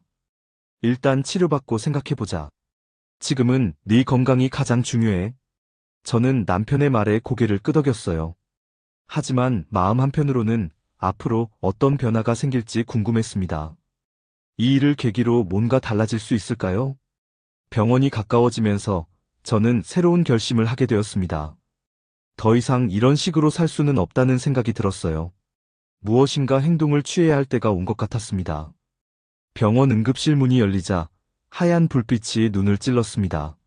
일단 치료받고 생각해보자. 지금은 네 건강이 가장 중요해. 저는 남편의 말에 고개를 끄덕였어요. 하지만 마음 한편으로는 앞으로 어떤 변화가 생길지 궁금했습니다. 이 일을 계기로 뭔가 달라질 수 있을까요? 병원이 가까워지면서 저는 새로운 결심을 하게 되었습니다. 더 이상 이런 식으로 살 수는 없다는 생각이 들었어요. 무엇인가 행동을 취해야 할 때가 온 것 같았습니다. 병원 응급실 문이 열리자 하얀 불빛이 눈을 찔렀습니다.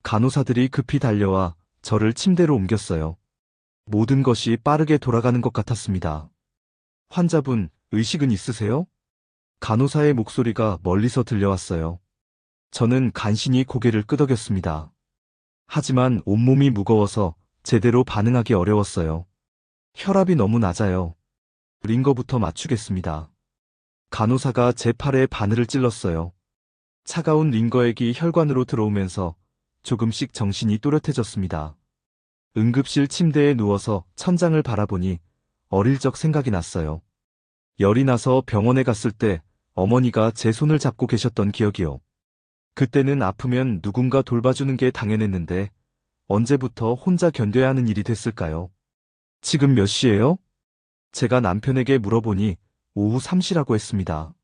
간호사들이 급히 달려와 저를 침대로 옮겼어요. 모든 것이 빠르게 돌아가는 것 같았습니다. 환자분, 의식은 있으세요? 간호사의 목소리가 멀리서 들려왔어요. 저는 간신히 고개를 끄덕였습니다. 하지만 온몸이 무거워서 제대로 반응하기 어려웠어요. 혈압이 너무 낮아요. 링거부터 맞추겠습니다. 간호사가 제 팔에 바늘을 찔렀어요. 차가운 링거액이 혈관으로 들어오면서 조금씩 정신이 또렷해졌습니다. 응급실 침대에 누워서 천장을 바라보니 어릴 적 생각이 났어요. 열이 나서 병원에 갔을 때 어머니가 제 손을 잡고 계셨던 기억이요. 그때는 아프면 누군가 돌봐주는 게 당연했는데 언제부터 혼자 견뎌야 하는 일이 됐을까요? 지금 몇 시예요? 제가 남편에게 물어보니 오후 3시라고 했습니다.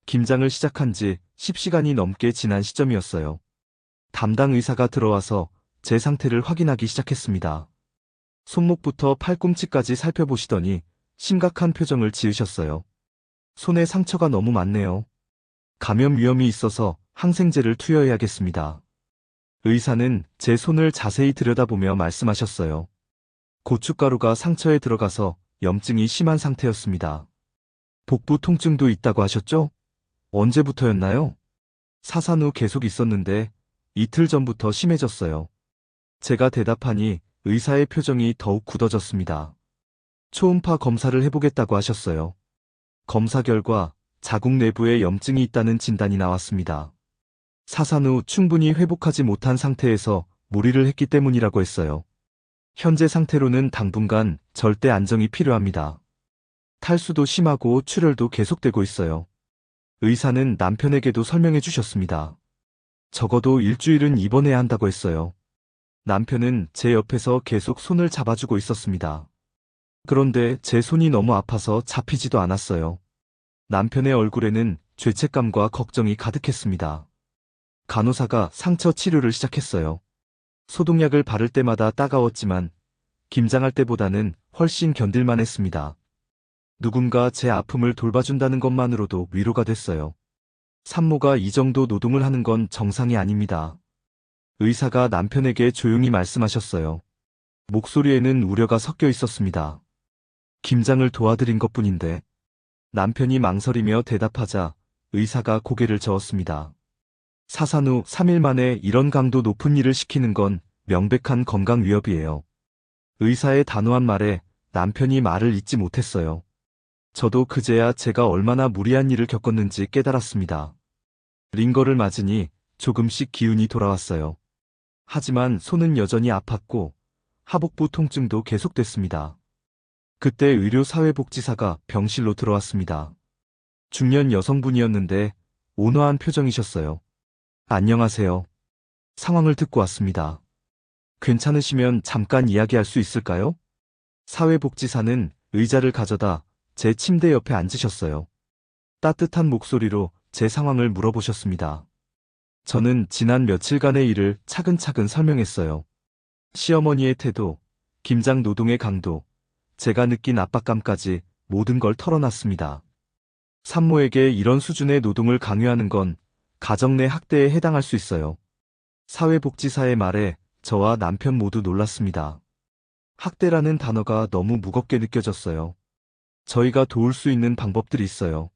김장을 시작한 지 10시간이 넘게 지난 시점이었어요. 담당 의사가 들어와서 제 상태를 확인하기 시작했습니다. 손목부터 팔꿈치까지 살펴보시더니 심각한 표정을 지으셨어요. 손에 상처가 너무 많네요. 감염 위험이 있어서 항생제를 투여해야겠습니다. 의사는 제 손을 자세히 들여다보며 말씀하셨어요. 고춧가루가 상처에 들어가서 염증이 심한 상태였습니다. 복부 통증도 있다고 하셨죠? 언제부터였나요? 사산 후 계속 있었는데 이틀 전부터 심해졌어요. 제가 대답하니 의사의 표정이 더욱 굳어졌습니다. 초음파 검사를 해보겠다고 하셨어요. 검사 결과 자궁 내부에 염증이 있다는 진단이 나왔습니다. 사산 후 충분히 회복하지 못한 상태에서 무리를 했기 때문이라고 했어요. 현재 상태로는 당분간 절대 안정이 필요합니다. 탈수도 심하고 출혈도 계속되고 있어요. 의사는 남편에게도 설명해 주셨습니다. 적어도 일주일은 입원해야 한다고 했어요. 남편은 제 옆에서 계속 손을 잡아주고 있었습니다. 그런데 제 손이 너무 아파서 잡히지도 않았어요. 남편의 얼굴에는 죄책감과 걱정이 가득했습니다. 간호사가 상처 치료를 시작했어요. 소독약을 바를 때마다 따가웠지만 김장할 때보다는 훨씬 견딜만 했습니다. 누군가 제 아픔을 돌봐준다는 것만으로도 위로가 됐어요. 산모가 이 정도 노동을 하는 건 정상이 아닙니다. 의사가 남편에게 조용히 말씀하셨어요. 목소리에는 우려가 섞여 있었습니다. 김장을 도와드린 것뿐인데. 남편이 망설이며 대답하자 의사가 고개를 저었습니다. 사산 후 3일 만에 이런 강도 높은 일을 시키는 건 명백한 건강 위협이에요. 의사의 단호한 말에 남편이 말을 잇지 못했어요. 저도 그제야 제가 얼마나 무리한 일을 겪었는지 깨달았습니다. 링거를 맞으니 조금씩 기운이 돌아왔어요. 하지만 손은 여전히 아팠고 하복부 통증도 계속됐습니다. 그때 의료사회복지사가 병실로 들어왔습니다. 중년 여성분이었는데 온화한 표정이셨어요. 안녕하세요. 상황을 듣고 왔습니다. 괜찮으시면 잠깐 이야기할 수 있을까요? 사회복지사는 의자를 가져다 제 침대 옆에 앉으셨어요. 따뜻한 목소리로 제 상황을 물어보셨습니다. 저는 지난 며칠간의 일을 차근차근 설명했어요. 시어머니의 태도, 김장 노동의 강도, 제가 느낀 압박감까지 모든 걸 털어놨습니다. 산모에게 이런 수준의 노동을 강요하는 건 가정 내 학대에 해당할 수 있어요. 사회복지사의 말에 저와 남편 모두 놀랐습니다. 학대라는 단어가 너무 무겁게 느껴졌어요. 저희가 도울 수 있는 방법들이 있어요.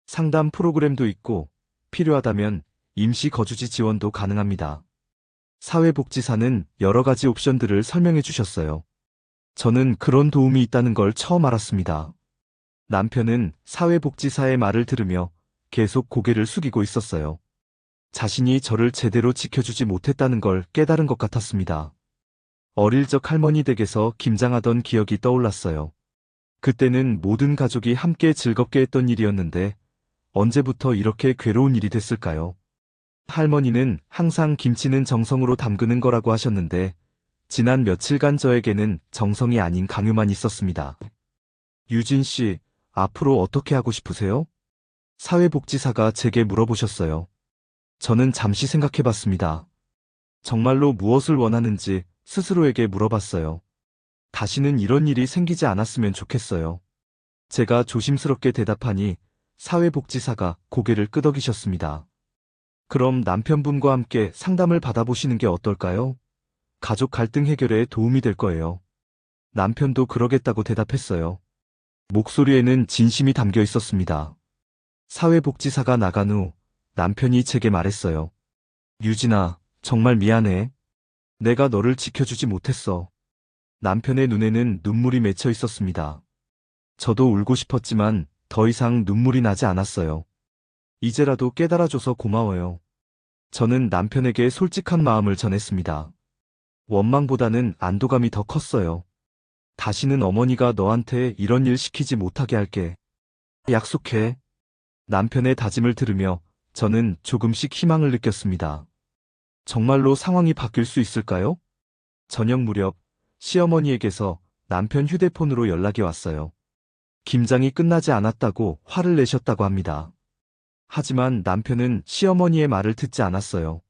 상담 프로그램도 있고 필요하다면 임시 거주지 지원도 가능합니다. 사회복지사는 여러 가지 옵션들을 설명해 주셨어요. 저는 그런 도움이 있다는 걸 처음 알았습니다. 남편은 사회복지사의 말을 들으며 계속 고개를 숙이고 있었어요. 자신이 저를 제대로 지켜주지 못했다는 걸 깨달은 것 같았습니다. 어릴 적 할머니 댁에서 김장하던 기억이 떠올랐어요. 그때는 모든 가족이 함께 즐겁게 했던 일이었는데 언제부터 이렇게 괴로운 일이 됐을까요? 할머니는 항상 김치는 정성으로 담그는 거라고 하셨는데 지난 며칠간 저에게는 정성이 아닌 강요만 있었습니다. 유진 씨, 앞으로 어떻게 하고 싶으세요? 사회복지사가 제게 물어보셨어요. 저는 잠시 생각해봤습니다. 정말로 무엇을 원하는지 스스로에게 물어봤어요. 다시는 이런 일이 생기지 않았으면 좋겠어요. 제가 조심스럽게 대답하니 사회복지사가 고개를 끄덕이셨습니다. 그럼 남편분과 함께 상담을 받아보시는 게 어떨까요? 가족 갈등 해결에 도움이 될 거예요. 남편도 그러겠다고 대답했어요. 목소리에는 진심이 담겨 있었습니다. 사회복지사가 나간 후 남편이 제게 말했어요. 유진아, 정말 미안해. 내가 너를 지켜주지 못했어. 남편의 눈에는 눈물이 맺혀 있었습니다. 저도 울고 싶었지만 더 이상 눈물이 나지 않았어요. 이제라도 깨달아줘서 고마워요. 저는 남편에게 솔직한 마음을 전했습니다. 원망보다는 안도감이 더 컸어요. 다시는 어머니가 너한테 이런 일 시키지 못하게 할게. 약속해. 남편의 다짐을 들으며 저는 조금씩 희망을 느꼈습니다. 정말로 상황이 바뀔 수 있을까요? 저녁 무렵 시어머니에게서 남편 휴대폰으로 연락이 왔어요. 김장이 끝나지 않았다고 화를 내셨다고 합니다. 하지만 남편은 시어머니의 말을 듣지 않았어요.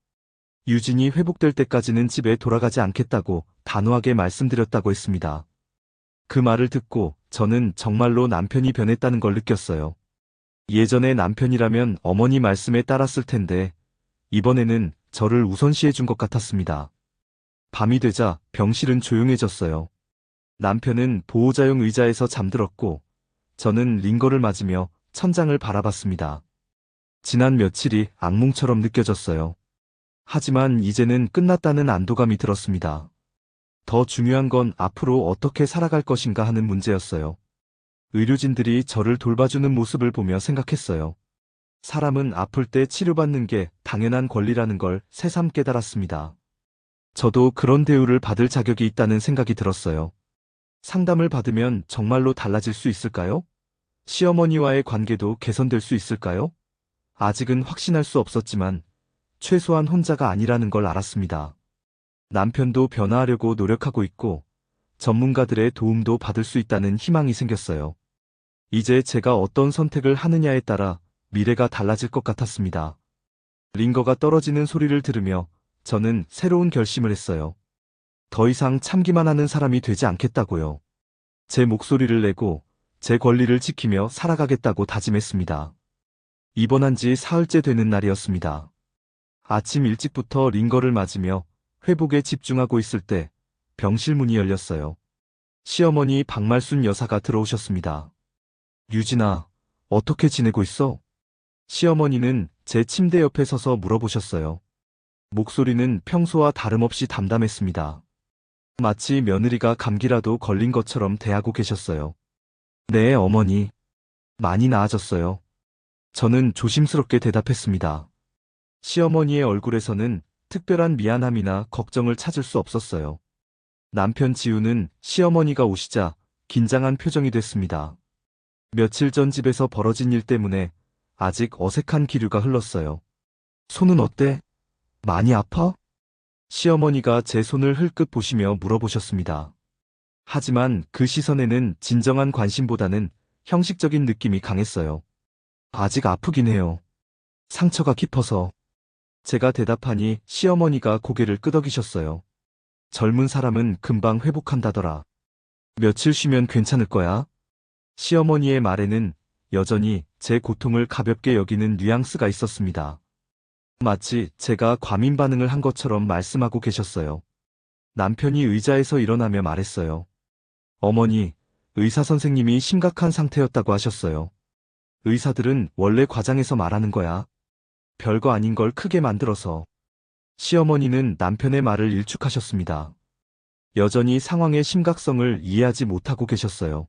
유진이 회복될 때까지는 집에 돌아가지 않겠다고 단호하게 말씀드렸다고 했습니다. 그 말을 듣고 저는 정말로 남편이 변했다는 걸 느꼈어요. 예전에 남편이라면 어머니 말씀에 따랐을 텐데 이번에는 저를 우선시해 준 것 같았습니다. 밤이 되자 병실은 조용해졌어요. 남편은 보호자용 의자에서 잠들었고 저는 링거를 맞으며 천장을 바라봤습니다. 지난 며칠이 악몽처럼 느껴졌어요. 하지만 이제는 끝났다는 안도감이 들었습니다. 더 중요한 건 앞으로 어떻게 살아갈 것인가 하는 문제였어요. 의료진들이 저를 돌봐주는 모습을 보며 생각했어요. 사람은 아플 때 치료받는 게 당연한 권리라는 걸 새삼 깨달았습니다. 저도 그런 대우를 받을 자격이 있다는 생각이 들었어요. 상담을 받으면 정말로 달라질 수 있을까요? 시어머니와의 관계도 개선될 수 있을까요? 아직은 확신할 수 없었지만 최소한 혼자가 아니라는 걸 알았습니다. 남편도 변화하려고 노력하고 있고 전문가들의 도움도 받을 수 있다는 희망이 생겼어요. 이제 제가 어떤 선택을 하느냐에 따라 미래가 달라질 것 같았습니다. 링거가 떨어지는 소리를 들으며 저는 새로운 결심을 했어요. 더 이상 참기만 하는 사람이 되지 않겠다고요. 제 목소리를 내고 제 권리를 지키며 살아가겠다고 다짐했습니다. 입원한 지 사흘째 되는 날이었습니다. 아침 일찍부터 링거를 맞으며 회복에 집중하고 있을 때 병실 문이 열렸어요. 시어머니 박말순 여사가 들어오셨습니다. 유진아, 어떻게 지내고 있어? 시어머니는 제 침대 옆에 서서 물어보셨어요. 목소리는 평소와 다름없이 담담했습니다. 마치 며느리가 감기라도 걸린 것처럼 대하고 계셨어요. 네, 어머니. 많이 나아졌어요. 저는 조심스럽게 대답했습니다. 시어머니의 얼굴에서는 특별한 미안함이나 걱정을 찾을 수 없었어요. 남편 지우는 시어머니가 오시자 긴장한 표정이 됐습니다. 며칠 전 집에서 벌어진 일 때문에 아직 어색한 기류가 흘렀어요. 손은 어때? 많이 아파? 시어머니가 제 손을 흘끗 보시며 물어보셨습니다. 하지만 그 시선에는 진정한 관심보다는 형식적인 느낌이 강했어요. 아직 아프긴 해요. 상처가 깊어서. 제가 대답하니 시어머니가 고개를 끄덕이셨어요. 젊은 사람은 금방 회복한다더라. 며칠 쉬면 괜찮을 거야. 시어머니의 말에는 여전히 제 고통을 가볍게 여기는 뉘앙스가 있었습니다. 마치 제가 과민 반응을 한 것처럼 말씀하고 계셨어요. 남편이 의자에서 일어나며 말했어요. 어머니, 의사 선생님이 심각한 상태였다고 하셨어요. 의사들은 원래 과장해서 말하는 거야. 별거 아닌 걸 크게 만들어서. 시어머니는 남편의 말을 일축하셨습니다. 여전히 상황의 심각성을 이해하지 못하고 계셨어요.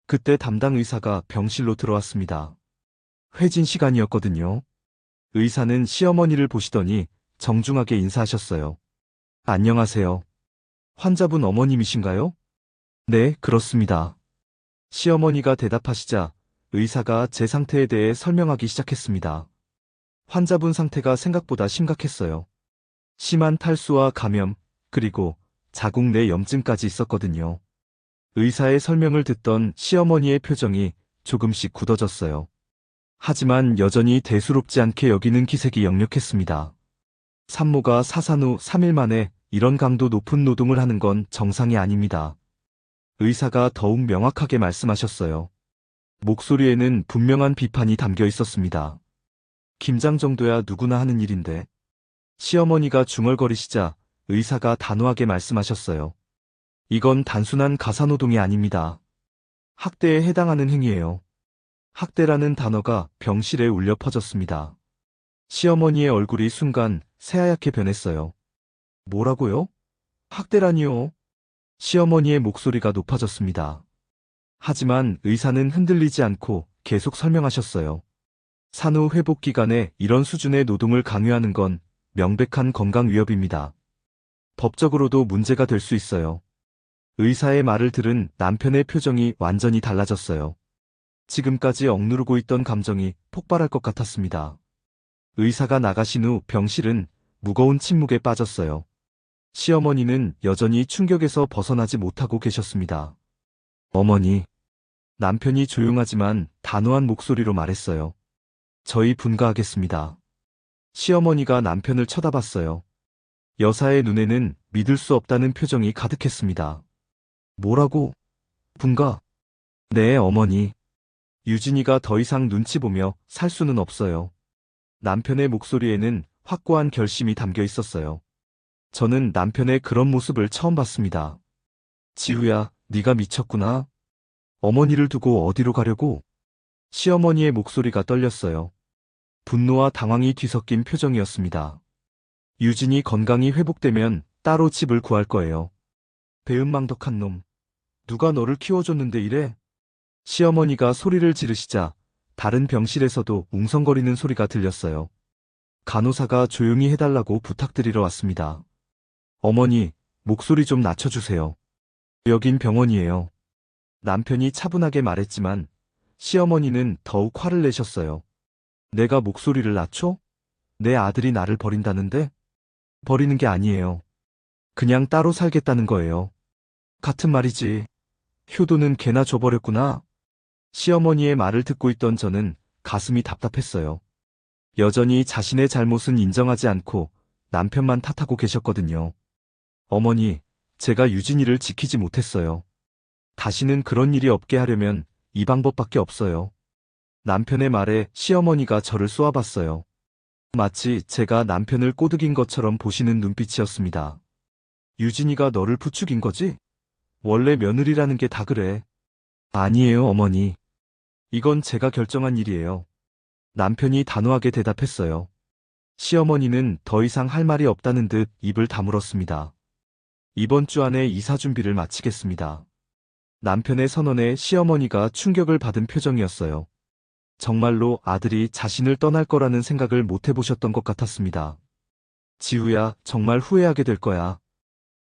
그때 담당 의사가 병실로 들어왔습니다. 회진 시간이었거든요. 의사는 시어머니를 보시더니 정중하게 인사하셨어요. 안녕하세요. 환자분 어머님이신가요? 네, 그렇습니다. 시어머니가 대답하시자 의사가 제 상태에 대해 설명하기 시작했습니다. 환자분 상태가 생각보다 심각했어요. 심한 탈수와 감염, 그리고 자궁 내 염증까지 있었거든요. 의사의 설명을 듣던 시어머니의 표정이 조금씩 굳어졌어요. 하지만 여전히 대수롭지 않게 여기는 기색이 역력했습니다. 산모가 사산 후 3일 만에 이런 강도 높은 노동을 하는 건 정상이 아닙니다. 의사가 더욱 명확하게 말씀하셨어요. 목소리에는 분명한 비판이 담겨 있었습니다. 김장 정도야 누구나 하는 일인데. 시어머니가 중얼거리시자 의사가 단호하게 말씀하셨어요. 이건 단순한 가사노동이 아닙니다. 학대에 해당하는 행위예요. 학대라는 단어가 병실에 울려 퍼졌습니다. 시어머니의 얼굴이 순간 새하얗게 변했어요. 뭐라고요? 학대라니요? 시어머니의 목소리가 높아졌습니다. 하지만 의사는 흔들리지 않고 계속 설명하셨어요. 산후 회복 기간에 이런 수준의 노동을 강요하는 건 명백한 건강 위협입니다. 법적으로도 문제가 될 수 있어요. 의사의 말을 들은 남편의 표정이 완전히 달라졌어요. 지금까지 억누르고 있던 감정이 폭발할 것 같았습니다. 의사가 나가신 후 병실은 무거운 침묵에 빠졌어요. 시어머니는 여전히 충격에서 벗어나지 못하고 계셨습니다. 어머니. 남편이 조용하지만 단호한 목소리로 말했어요. 저희 분가하겠습니다. 시어머니가 남편을 쳐다봤어요. 여사의 눈에는 믿을 수 없다는 표정이 가득했습니다. 뭐라고? 분가? 네, 어머니. 유진이가 더 이상 눈치 보며 살 수는 없어요. 남편의 목소리에는 확고한 결심이 담겨 있었어요. 저는 남편의 그런 모습을 처음 봤습니다. 지우야, 네가 미쳤구나. 어머니를 두고 어디로 가려고? 시어머니의 목소리가 떨렸어요. 분노와 당황이 뒤섞인 표정이었습니다. 유진이 건강이 회복되면 따로 집을 구할 거예요. 배은망덕한 놈. 누가 너를 키워줬는데 이래? 시어머니가 소리를 지르시자 다른 병실에서도 웅성거리는 소리가 들렸어요. 간호사가 조용히 해달라고 부탁드리러 왔습니다. 어머니, 목소리 좀 낮춰주세요. 여긴 병원이에요. 남편이 차분하게 말했지만 시어머니는 더욱 화를 내셨어요. 내가 목소리를 낮춰? 내 아들이 나를 버린다는데? 버리는 게 아니에요. 그냥 따로 살겠다는 거예요. 같은 말이지. 효도는 걔나 줘버렸구나. 시어머니의 말을 듣고 있던 저는 가슴이 답답했어요. 여전히 자신의 잘못은 인정하지 않고 남편만 탓하고 계셨거든요. 어머니, 제가 유진이를 지키지 못했어요. 다시는 그런 일이 없게 하려면 이 방법밖에 없어요. 남편의 말에 시어머니가 저를 쏘아봤어요. 마치 제가 남편을 꼬드긴 것처럼 보시는 눈빛이었습니다. 유진이가 너를 부추긴 거지? 원래 며느리라는 게 다 그래. 아니에요, 어머니. 이건 제가 결정한 일이에요. 남편이 단호하게 대답했어요. 시어머니는 더 이상 할 말이 없다는 듯 입을 다물었습니다. 이번 주 안에 이사 준비를 마치겠습니다. 남편의 선언에 시어머니가 충격을 받은 표정이었어요. 정말로 아들이 자신을 떠날 거라는 생각을 못 해보셨던 것 같았습니다. 지우야, 정말 후회하게 될 거야.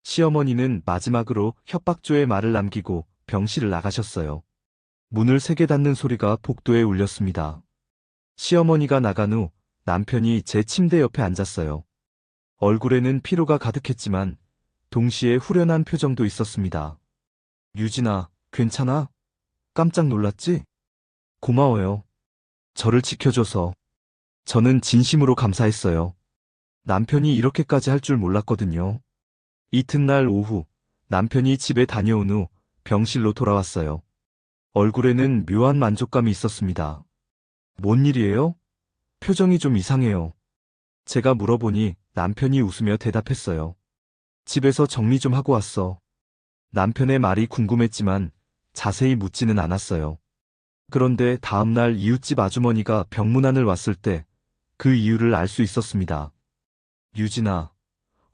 시어머니는 마지막으로 협박조의 말을 남기고 병실을 나가셨어요. 문을 세게 닫는 소리가 복도에 울렸습니다. 시어머니가 나간 후 남편이 제 침대 옆에 앉았어요. 얼굴에는 피로가 가득했지만 동시에 후련한 표정도 있었습니다. 유진아, 괜찮아? 깜짝 놀랐지? 고마워요. 저를 지켜줘서. 저는 진심으로 감사했어요. 남편이 이렇게까지 할 줄 몰랐거든요. 이튿날 오후 남편이 집에 다녀온 후 병실로 돌아왔어요. 얼굴에는 묘한 만족감이 있었습니다. 뭔 일이에요? 표정이 좀 이상해요. 제가 물어보니 남편이 웃으며 대답했어요. 집에서 정리 좀 하고 왔어. 남편의 말이 궁금했지만 자세히 묻지는 않았어요. 그런데 다음날 이웃집 아주머니가 병문안을 왔을 때 그 이유를 알 수 있었습니다. 유진아,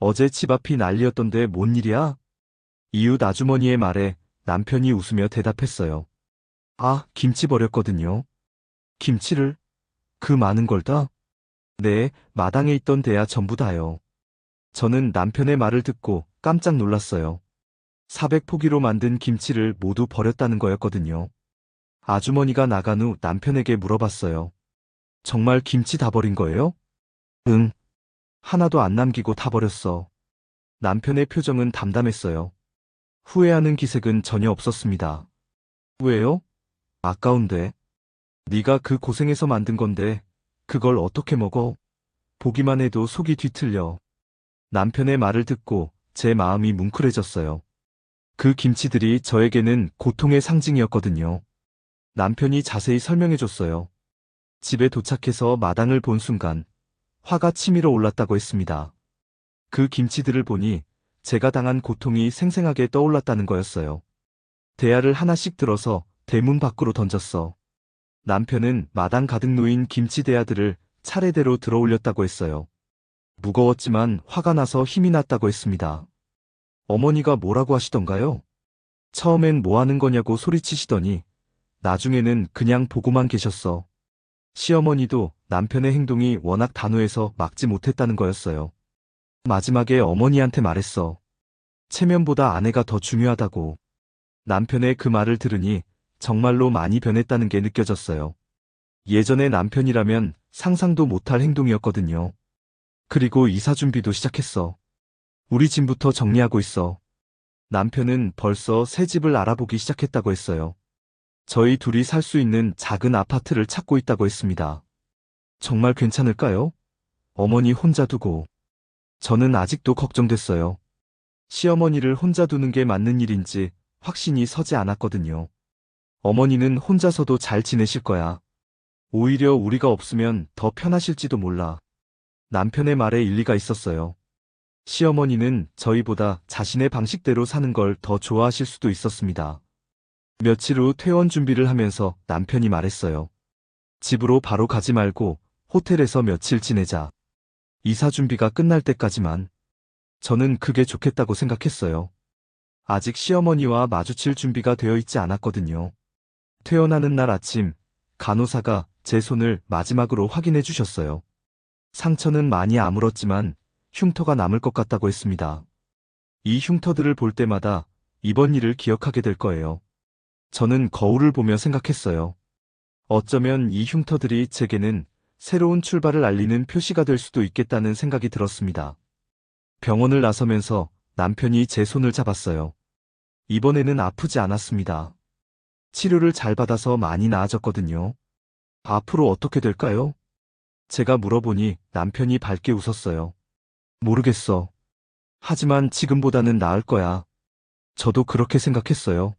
어제 집 앞이 난리였던데 뭔 일이야? 이웃 아주머니의 말에 남편이 웃으며 대답했어요. 아, 김치 버렸거든요. 김치를? 그 많은 걸 다? 네, 마당에 있던 데야 전부 다요. 저는 남편의 말을 듣고 깜짝 놀랐어요. 400포기로 만든 김치를 모두 버렸다는 거였거든요. 아주머니가 나간 후 남편에게 물어봤어요. 정말 김치 다 버린 거예요? 응. 하나도 안 남기고 다 버렸어. 남편의 표정은 담담했어요. 후회하는 기색은 전혀 없었습니다. 왜요? 아까운데. 네가 그 고생해서 만든 건데 그걸 어떻게 먹어? 보기만 해도 속이 뒤틀려. 남편의 말을 듣고 제 마음이 뭉클해졌어요. 그 김치들이 저에게는 고통의 상징이었거든요. 남편이 자세히 설명해줬어요. 집에 도착해서 마당을 본 순간 화가 치밀어 올랐다고 했습니다. 그 김치들을 보니 제가 당한 고통이 생생하게 떠올랐다는 거였어요. 대야를 하나씩 들어서 대문 밖으로 던졌어. 남편은 마당 가득 놓인 김치 대야들을 차례대로 들어 올렸다고 했어요. 무거웠지만 화가 나서 힘이 났다고 했습니다. 어머니가 뭐라고 하시던가요? 처음엔 뭐 하는 거냐고 소리치시더니 나중에는 그냥 보고만 계셨어. 시어머니도 남편의 행동이 워낙 단호해서 막지 못했다는 거였어요. 마지막에 어머니한테 말했어. 체면보다 아내가 더 중요하다고. 남편의 그 말을 들으니 정말로 많이 변했다는 게 느껴졌어요. 예전의 남편이라면 상상도 못할 행동이었거든요. 그리고 이사 준비도 시작했어. 우리 짐부터 정리하고 있어. 남편은 벌써 새 집을 알아보기 시작했다고 했어요. 저희 둘이 살 수 있는 작은 아파트를 찾고 있다고 했습니다. 정말 괜찮을까요? 어머니 혼자 두고. 저는 아직도 걱정됐어요. 시어머니를 혼자 두는 게 맞는 일인지 확신이 서지 않았거든요. 어머니는 혼자서도 잘 지내실 거야. 오히려 우리가 없으면 더 편하실지도 몰라. 남편의 말에 일리가 있었어요. 시어머니는 저희보다 자신의 방식대로 사는 걸 더 좋아하실 수도 있었습니다. 며칠 후 퇴원 준비를 하면서 남편이 말했어요. 집으로 바로 가지 말고 호텔에서 며칠 지내자. 이사 준비가 끝날 때까지만. 저는 그게 좋겠다고 생각했어요. 아직 시어머니와 마주칠 준비가 되어 있지 않았거든요. 퇴원하는 날 아침, 간호사가 제 손을 마지막으로 확인해 주셨어요. 상처는 많이 아물었지만 흉터가 남을 것 같다고 했습니다. 이 흉터들을 볼 때마다 이번 일을 기억하게 될 거예요. 저는 거울을 보며 생각했어요. 어쩌면 이 흉터들이 제게는 새로운 출발을 알리는 표시가 될 수도 있겠다는 생각이 들었습니다. 병원을 나서면서 남편이 제 손을 잡았어요. 이번에는 아프지 않았습니다. 치료를 잘 받아서 많이 나아졌거든요. 앞으로 어떻게 될까요? 제가 물어보니 남편이 밝게 웃었어요. 모르겠어. 하지만 지금보다는 나을 거야. 저도 그렇게 생각했어요.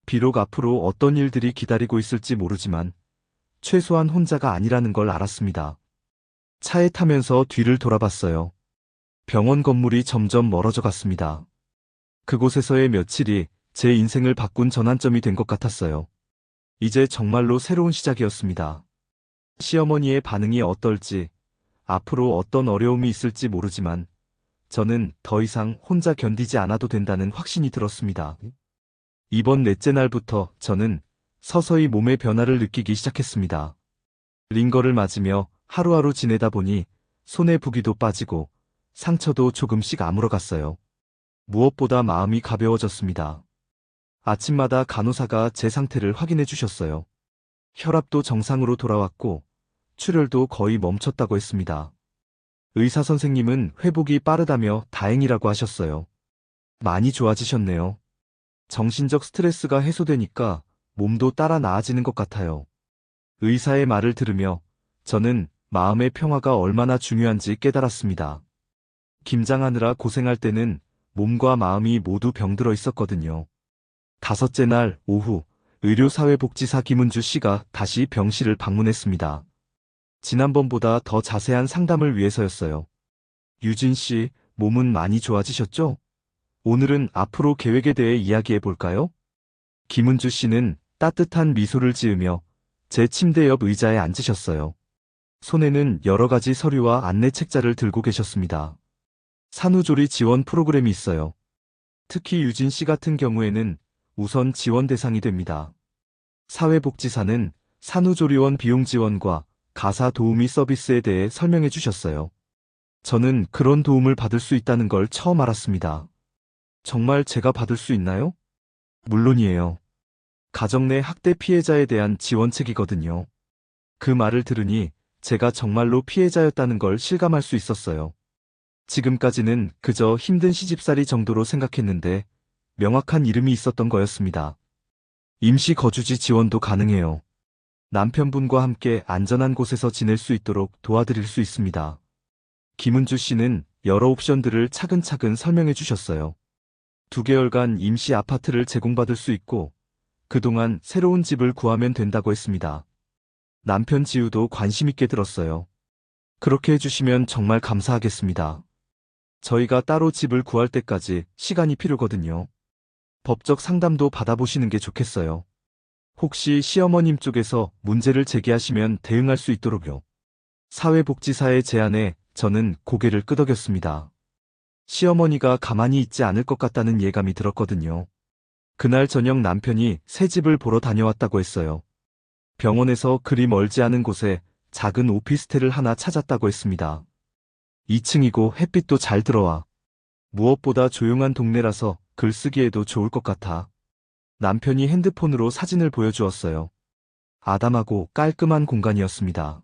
비록 앞으로 어떤 일들이 기다리고 있을지 모르지만 최소한 혼자가 아니라는 걸 알았습니다. 차에 타면서 뒤를 돌아봤어요. 병원 건물이 점점 멀어져 갔습니다. 그곳에서의 며칠이 제 인생을 바꾼 전환점이 된 것 같았어요. 이제 정말로 새로운 시작이었습니다. 시어머니의 반응이 어떨지, 앞으로 어떤 어려움이 있을지 모르지만 저는 더 이상 혼자 견디지 않아도 된다는 확신이 들었습니다. 이번 넷째 날부터 저는 서서히 몸의 변화를 느끼기 시작했습니다. 링거를 맞으며 하루하루 지내다 보니 손에 부기도 빠지고 상처도 조금씩 아물어갔어요. 무엇보다 마음이 가벼워졌습니다. 아침마다 간호사가 제 상태를 확인해 주셨어요. 혈압도 정상으로 돌아왔고 출혈도 거의 멈췄다고 했습니다. 의사 선생님은 회복이 빠르다며 다행이라고 하셨어요. 많이 좋아지셨네요. 정신적 스트레스가 해소되니까 몸도 따라 나아지는 것 같아요. 의사의 말을 들으며 저는 마음의 평화가 얼마나 중요한지 깨달았습니다. 김장하느라 고생할 때는 몸과 마음이 모두 병들어 있었거든요. 다섯째 날 오후, 의료사회복지사 김은주 씨가 다시 병실을 방문했습니다. 지난번보다 더 자세한 상담을 위해서였어요. 유진 씨, 몸은 많이 좋아지셨죠? 오늘은 앞으로 계획에 대해 이야기해 볼까요? 김은주 씨는 따뜻한 미소를 지으며 제 침대 옆 의자에 앉으셨어요. 손에는 여러 가지 서류와 안내 책자를 들고 계셨습니다. 산후조리 지원 프로그램이 있어요. 특히 유진 씨 같은 경우에는 우선 지원 대상이 됩니다. 사회복지사는 산후조리원 비용 지원과 가사 도우미 서비스에 대해 설명해 주셨어요. 저는 그런 도움을 받을 수 있다는 걸 처음 알았습니다. 정말 제가 받을 수 있나요? 물론이에요. 가정 내 학대 피해자에 대한 지원책이거든요. 그 말을 들으니 제가 정말로 피해자였다는 걸 실감할 수 있었어요. 지금까지는 그저 힘든 시집살이 정도로 생각했는데 명확한 이름이 있었던 거였습니다. 임시 거주지 지원도 가능해요. 남편분과 함께 안전한 곳에서 지낼 수 있도록 도와드릴 수 있습니다. 김은주 씨는 여러 옵션들을 차근차근 설명해 주셨어요. 2개월간 임시 아파트를 제공받을 수 있고 그동안 새로운 집을 구하면 된다고 했습니다. 남편 지우도 관심 있게 들었어요. 그렇게 해주시면 정말 감사하겠습니다. 저희가 따로 집을 구할 때까지 시간이 필요거든요. 법적 상담도 받아보시는 게 좋겠어요. 혹시 시어머님 쪽에서 문제를 제기하시면 대응할 수 있도록요. 사회복지사의 제안에 저는 고개를 끄덕였습니다. 시어머니가 가만히 있지 않을 것 같다는 예감이 들었거든요. 그날 저녁 남편이 새 집을 보러 다녀왔다고 했어요. 병원에서 그리 멀지 않은 곳에 작은 오피스텔을 하나 찾았다고 했습니다. 2층이고 햇빛도 잘 들어와. 무엇보다 조용한 동네라서 글쓰기에도 좋을 것 같아. 남편이 핸드폰으로 사진을 보여주었어요. 아담하고 깔끔한 공간이었습니다.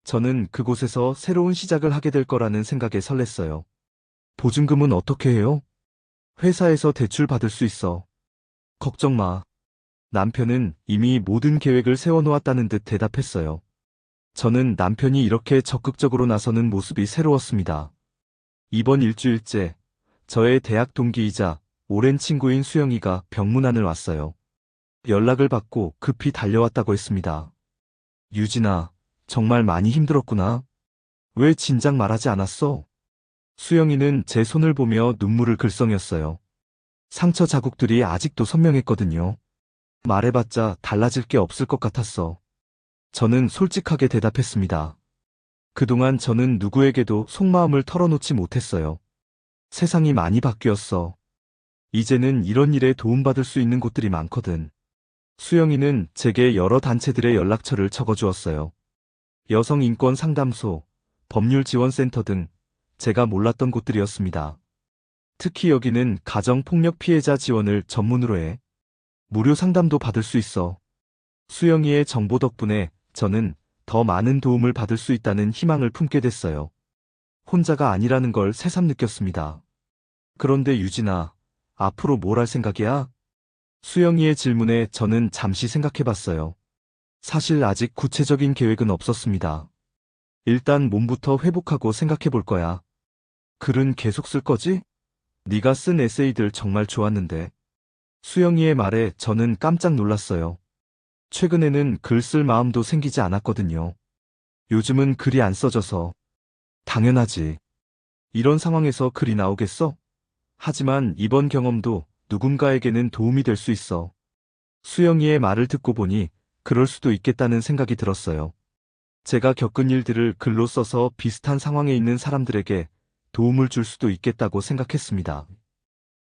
저는 그곳에서 새로운 시작을 하게 될 거라는 생각에 설렜어요. 보증금은 어떻게 해요? 회사에서 대출 받을 수 있어. 걱정 마. 남편은 이미 모든 계획을 세워놓았다는 듯 대답했어요. 저는 남편이 이렇게 적극적으로 나서는 모습이 새로웠습니다. 이번 일주일째 저의 대학 동기이자 오랜 친구인 수영이가 병문안을 왔어요. 연락을 받고 급히 달려왔다고 했습니다. 유진아, 정말 많이 힘들었구나. 왜 진작 말하지 않았어? 수영이는 제 손을 보며 눈물을 글썽였어요. 상처 자국들이 아직도 선명했거든요. 말해봤자 달라질 게 없을 것 같았어. 저는 솔직하게 대답했습니다. 그동안 저는 누구에게도 속마음을 털어놓지 못했어요. 세상이 많이 바뀌었어. 이제는 이런 일에 도움받을 수 있는 곳들이 많거든. 수영이는 제게 여러 단체들의 연락처를 적어주었어요. 여성인권상담소, 법률지원센터 등 제가 몰랐던 곳들이었습니다. 특히 여기는 가정폭력 피해자 지원을 전문으로 해. 무료 상담도 받을 수 있어. 수영이의 정보 덕분에 저는 더 많은 도움을 받을 수 있다는 희망을 품게 됐어요. 혼자가 아니라는 걸 새삼 느꼈습니다. 그런데 유진아, 앞으로 뭘 할 생각이야? 수영이의 질문에 저는 잠시 생각해봤어요. 사실 아직 구체적인 계획은 없었습니다. 일단 몸부터 회복하고 생각해볼 거야. 글은 계속 쓸 거지? 네가 쓴 에세이들 정말 좋았는데. 수영이의 말에 저는 깜짝 놀랐어요. 최근에는 글 쓸 마음도 생기지 않았거든요. 요즘은 글이 안 써져서. 당연하지. 이런 상황에서 글이 나오겠어? 하지만 이번 경험도 누군가에게는 도움이 될 수 있어. 수영이의 말을 듣고 보니 그럴 수도 있겠다는 생각이 들었어요. 제가 겪은 일들을 글로 써서 비슷한 상황에 있는 사람들에게 도움을 줄 수도 있겠다고 생각했습니다.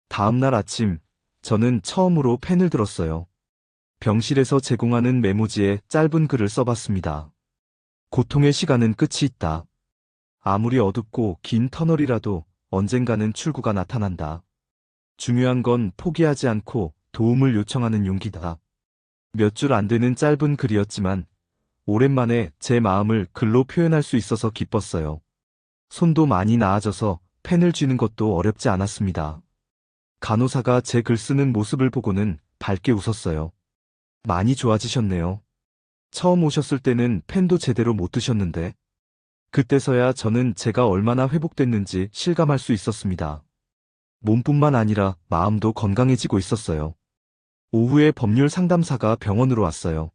다음 날 아침, 저는 처음으로 펜을 들었어요. 병실에서 제공하는 메모지에 짧은 글을 써봤습니다. 고통의 시간은 끝이 있다. 아무리 어둡고 긴 터널이라도 언젠가는 출구가 나타난다. 중요한 건 포기하지 않고 도움을 요청하는 용기다. 몇 줄 안 되는 짧은 글이었지만 오랜만에 제 마음을 글로 표현할 수 있어서 기뻤어요. 손도 많이 나아져서 펜을 쥐는 것도 어렵지 않았습니다. 간호사가 제 글 쓰는 모습을 보고는 밝게 웃었어요. 많이 좋아지셨네요. 처음 오셨을 때는 펜도 제대로 못 드셨는데. 그때서야 저는 제가 얼마나 회복됐는지 실감할 수 있었습니다. 몸뿐만 아니라 마음도 건강해지고 있었어요. 오후에 법률 상담사가 병원으로 왔어요.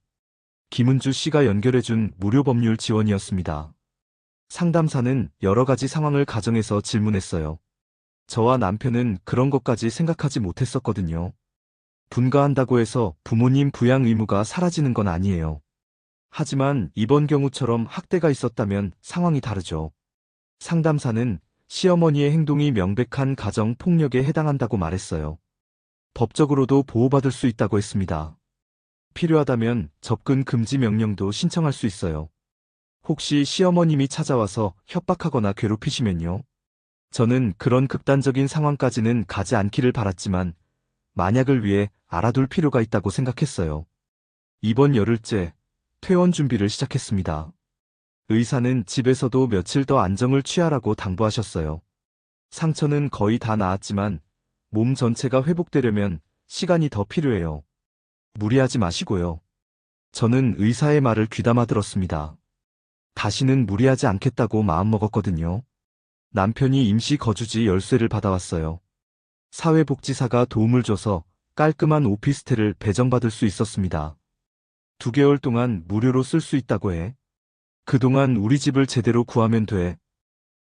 김은주 씨가 연결해준 무료 법률 지원이었습니다. 상담사는 여러 가지 상황을 가정해서 질문했어요. 저와 남편은 그런 것까지 생각하지 못했었거든요. 분가한다고 해서 부모님 부양 의무가 사라지는 건 아니에요. 하지만 이번 경우처럼 학대가 있었다면 상황이 다르죠. 상담사는 시어머니의 행동이 명백한 가정 폭력에 해당한다고 말했어요. 법적으로도 보호받을 수 있다고 했습니다. 필요하다면 접근 금지 명령도 신청할 수 있어요. 혹시 시어머님이 찾아와서 협박하거나 괴롭히시면요. 저는 그런 극단적인 상황까지는 가지 않기를 바랐지만 만약을 위해 알아둘 필요가 있다고 생각했어요. 이번 열흘째 퇴원 준비를 시작했습니다. 의사는 집에서도 며칠 더 안정을 취하라고 당부하셨어요. 상처는 거의 다 나았지만 몸 전체가 회복되려면 시간이 더 필요해요. 무리하지 마시고요. 저는 의사의 말을 귀담아 들었습니다. 다시는 무리하지 않겠다고 마음먹었거든요. 남편이 임시 거주지 열쇠를 받아왔어요. 사회복지사가 도움을 줘서 깔끔한 오피스텔을 배정받을 수 있었습니다. 2개월 동안 무료로 쓸 수 있다고 해. 그동안 우리 집을 제대로 구하면 돼.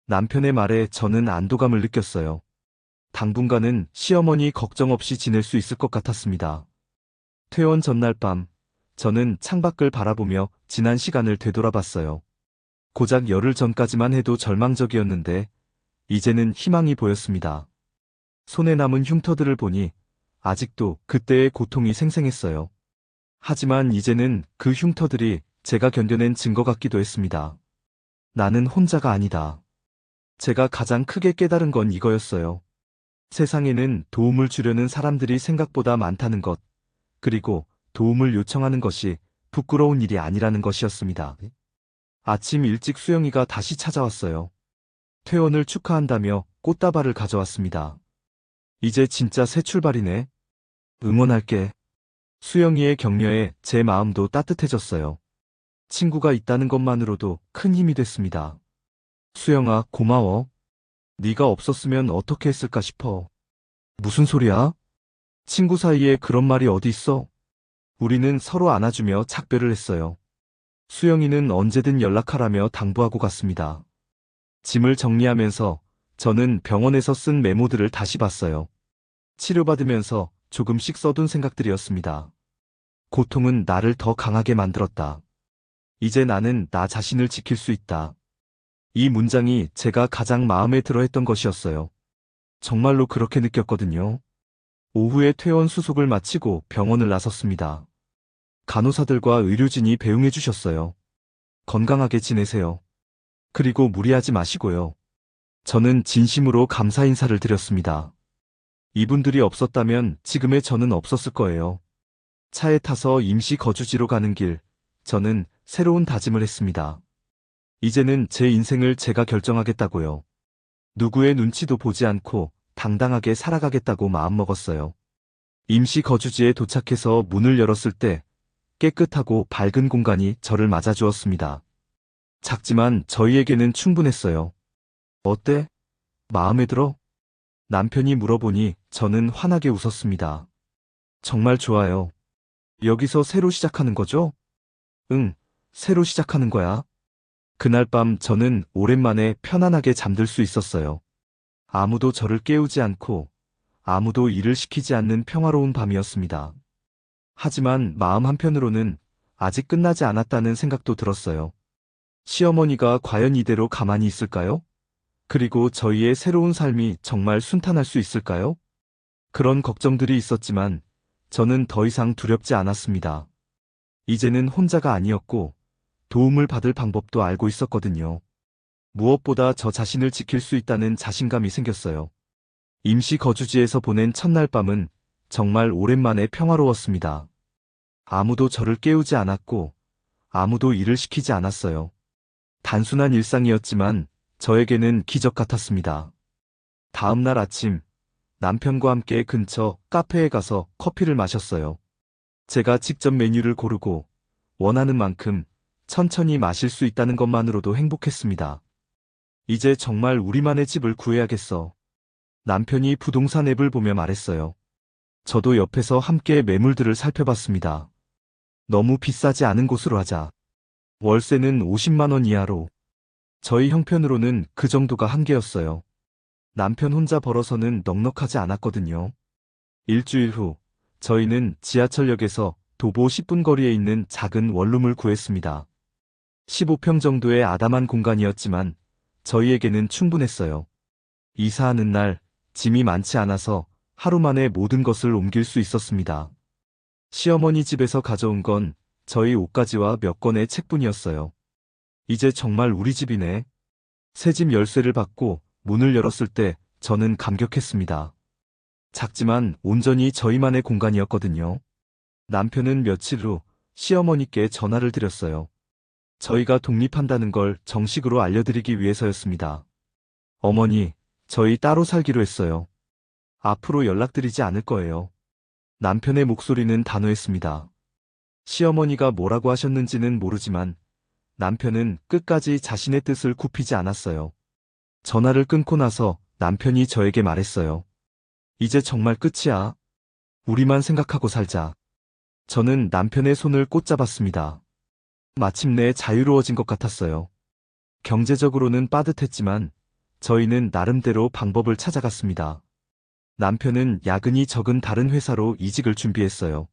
남편의 말에 저는 안도감을 느꼈어요. 당분간은 시어머니 걱정 없이 지낼 수 있을 것 같았습니다. 퇴원 전날 밤, 저는 창밖을 바라보며 지난 시간을 되돌아봤어요. 고작 열흘 전까지만 해도 절망적이었는데, 이제는 희망이 보였습니다. 손에 남은 흉터들을 보니 아직도 그때의 고통이 생생했어요. 하지만 이제는 그 흉터들이 제가 견뎌낸 증거 같기도 했습니다. 나는 혼자가 아니다. 제가 가장 크게 깨달은 건 이거였어요. 세상에는 도움을 주려는 사람들이 생각보다 많다는 것, 그리고 도움을 요청하는 것이 부끄러운 일이 아니라는 것이었습니다. 아침 일찍 수영이가 다시 찾아왔어요. 퇴원을 축하한다며 꽃다발을 가져왔습니다. 이제 진짜 새 출발이네. 응원할게. 수영이의 격려에 제 마음도 따뜻해졌어요. 친구가 있다는 것만으로도 큰 힘이 됐습니다. 수영아, 고마워. 네가 없었으면 어떻게 했을까 싶어. 무슨 소리야? 친구 사이에 그런 말이 어디 있어? 우리는 서로 안아주며 작별을 했어요. 수영이는 언제든 연락하라며 당부하고 갔습니다. 짐을 정리하면서 저는 병원에서 쓴 메모들을 다시 봤어요. 치료받으면서 조금씩 써둔 생각들이었습니다. 고통은 나를 더 강하게 만들었다. 이제 나는 나 자신을 지킬 수 있다. 이 문장이 제가 가장 마음에 들어 했던 것이었어요. 정말로 그렇게 느꼈거든요. 오후에 퇴원 수속을 마치고 병원을 나섰습니다. 간호사들과 의료진이 배웅해 주셨어요. 건강하게 지내세요. 그리고 무리하지 마시고요. 저는 진심으로 감사 인사를 드렸습니다. 이분들이 없었다면 지금의 저는 없었을 거예요. 차에 타서 임시 거주지로 가는 길, 저는 새로운 다짐을 했습니다. 이제는 제 인생을 제가 결정하겠다고요. 누구의 눈치도 보지 않고 당당하게 살아가겠다고 마음먹었어요. 임시 거주지에 도착해서 문을 열었을 때 깨끗하고 밝은 공간이 저를 맞아주었습니다. 작지만 저희에게는 충분했어요. 어때? 마음에 들어? 남편이 물어보니 저는 환하게 웃었습니다. 정말 좋아요. 여기서 새로 시작하는 거죠? 응, 새로 시작하는 거야. 그날 밤 저는 오랜만에 편안하게 잠들 수 있었어요. 아무도 저를 깨우지 않고 아무도 일을 시키지 않는 평화로운 밤이었습니다. 하지만 마음 한편으로는 아직 끝나지 않았다는 생각도 들었어요. 시어머니가 과연 이대로 가만히 있을까요? 그리고 저희의 새로운 삶이 정말 순탄할 수 있을까요? 그런 걱정들이 있었지만 저는 더 이상 두렵지 않았습니다. 이제는 혼자가 아니었고 도움을 받을 방법도 알고 있었거든요. 무엇보다 저 자신을 지킬 수 있다는 자신감이 생겼어요. 임시 거주지에서 보낸 첫날 밤은 정말 오랜만에 평화로웠습니다. 아무도 저를 깨우지 않았고 아무도 일을 시키지 않았어요. 단순한 일상이었지만 저에게는 기적 같았습니다. 다음 날 아침, 남편과 함께 근처 카페에 가서 커피를 마셨어요. 제가 직접 메뉴를 고르고 원하는 만큼 천천히 마실 수 있다는 것만으로도 행복했습니다. 이제 정말 우리만의 집을 구해야겠어. 남편이 부동산 앱을 보며 말했어요. 저도 옆에서 함께 매물들을 살펴봤습니다. 너무 비싸지 않은 곳으로 하자. 월세는 50만 원 이하로. 저희 형편으로는 그 정도가 한계였어요. 남편 혼자 벌어서는 넉넉하지 않았거든요. 일주일 후, 저희는 지하철역에서 도보 10분 거리에 있는 작은 원룸을 구했습니다. 15평 정도의 아담한 공간이었지만 저희에게는 충분했어요. 이사하는 날, 짐이 많지 않아서 하루 만에 모든 것을 옮길 수 있었습니다. 시어머니 집에서 가져온 건 저희 옷가지와 몇 권의 책뿐이었어요. 이제 정말 우리 집이네. 새 집 열쇠를 받고 문을 열었을 때 저는 감격했습니다. 작지만 온전히 저희만의 공간이었거든요. 남편은 며칠 후 시어머니께 전화를 드렸어요. 저희가 독립한다는 걸 정식으로 알려드리기 위해서였습니다. 어머니, 저희 따로 살기로 했어요. 앞으로 연락드리지 않을 거예요. 남편의 목소리는 단호했습니다. 시어머니가 뭐라고 하셨는지는 모르지만 남편은 끝까지 자신의 뜻을 굽히지 않았어요. 전화를 끊고 나서 남편이 저에게 말했어요. 이제 정말 끝이야. 우리만 생각하고 살자. 저는 남편의 손을 꼭 잡았습니다. 마침내 자유로워진 것 같았어요. 경제적으로는 빠듯했지만 저희는 나름대로 방법을 찾아갔습니다. 남편은 야근이 적은 다른 회사로 이직을 준비했어요.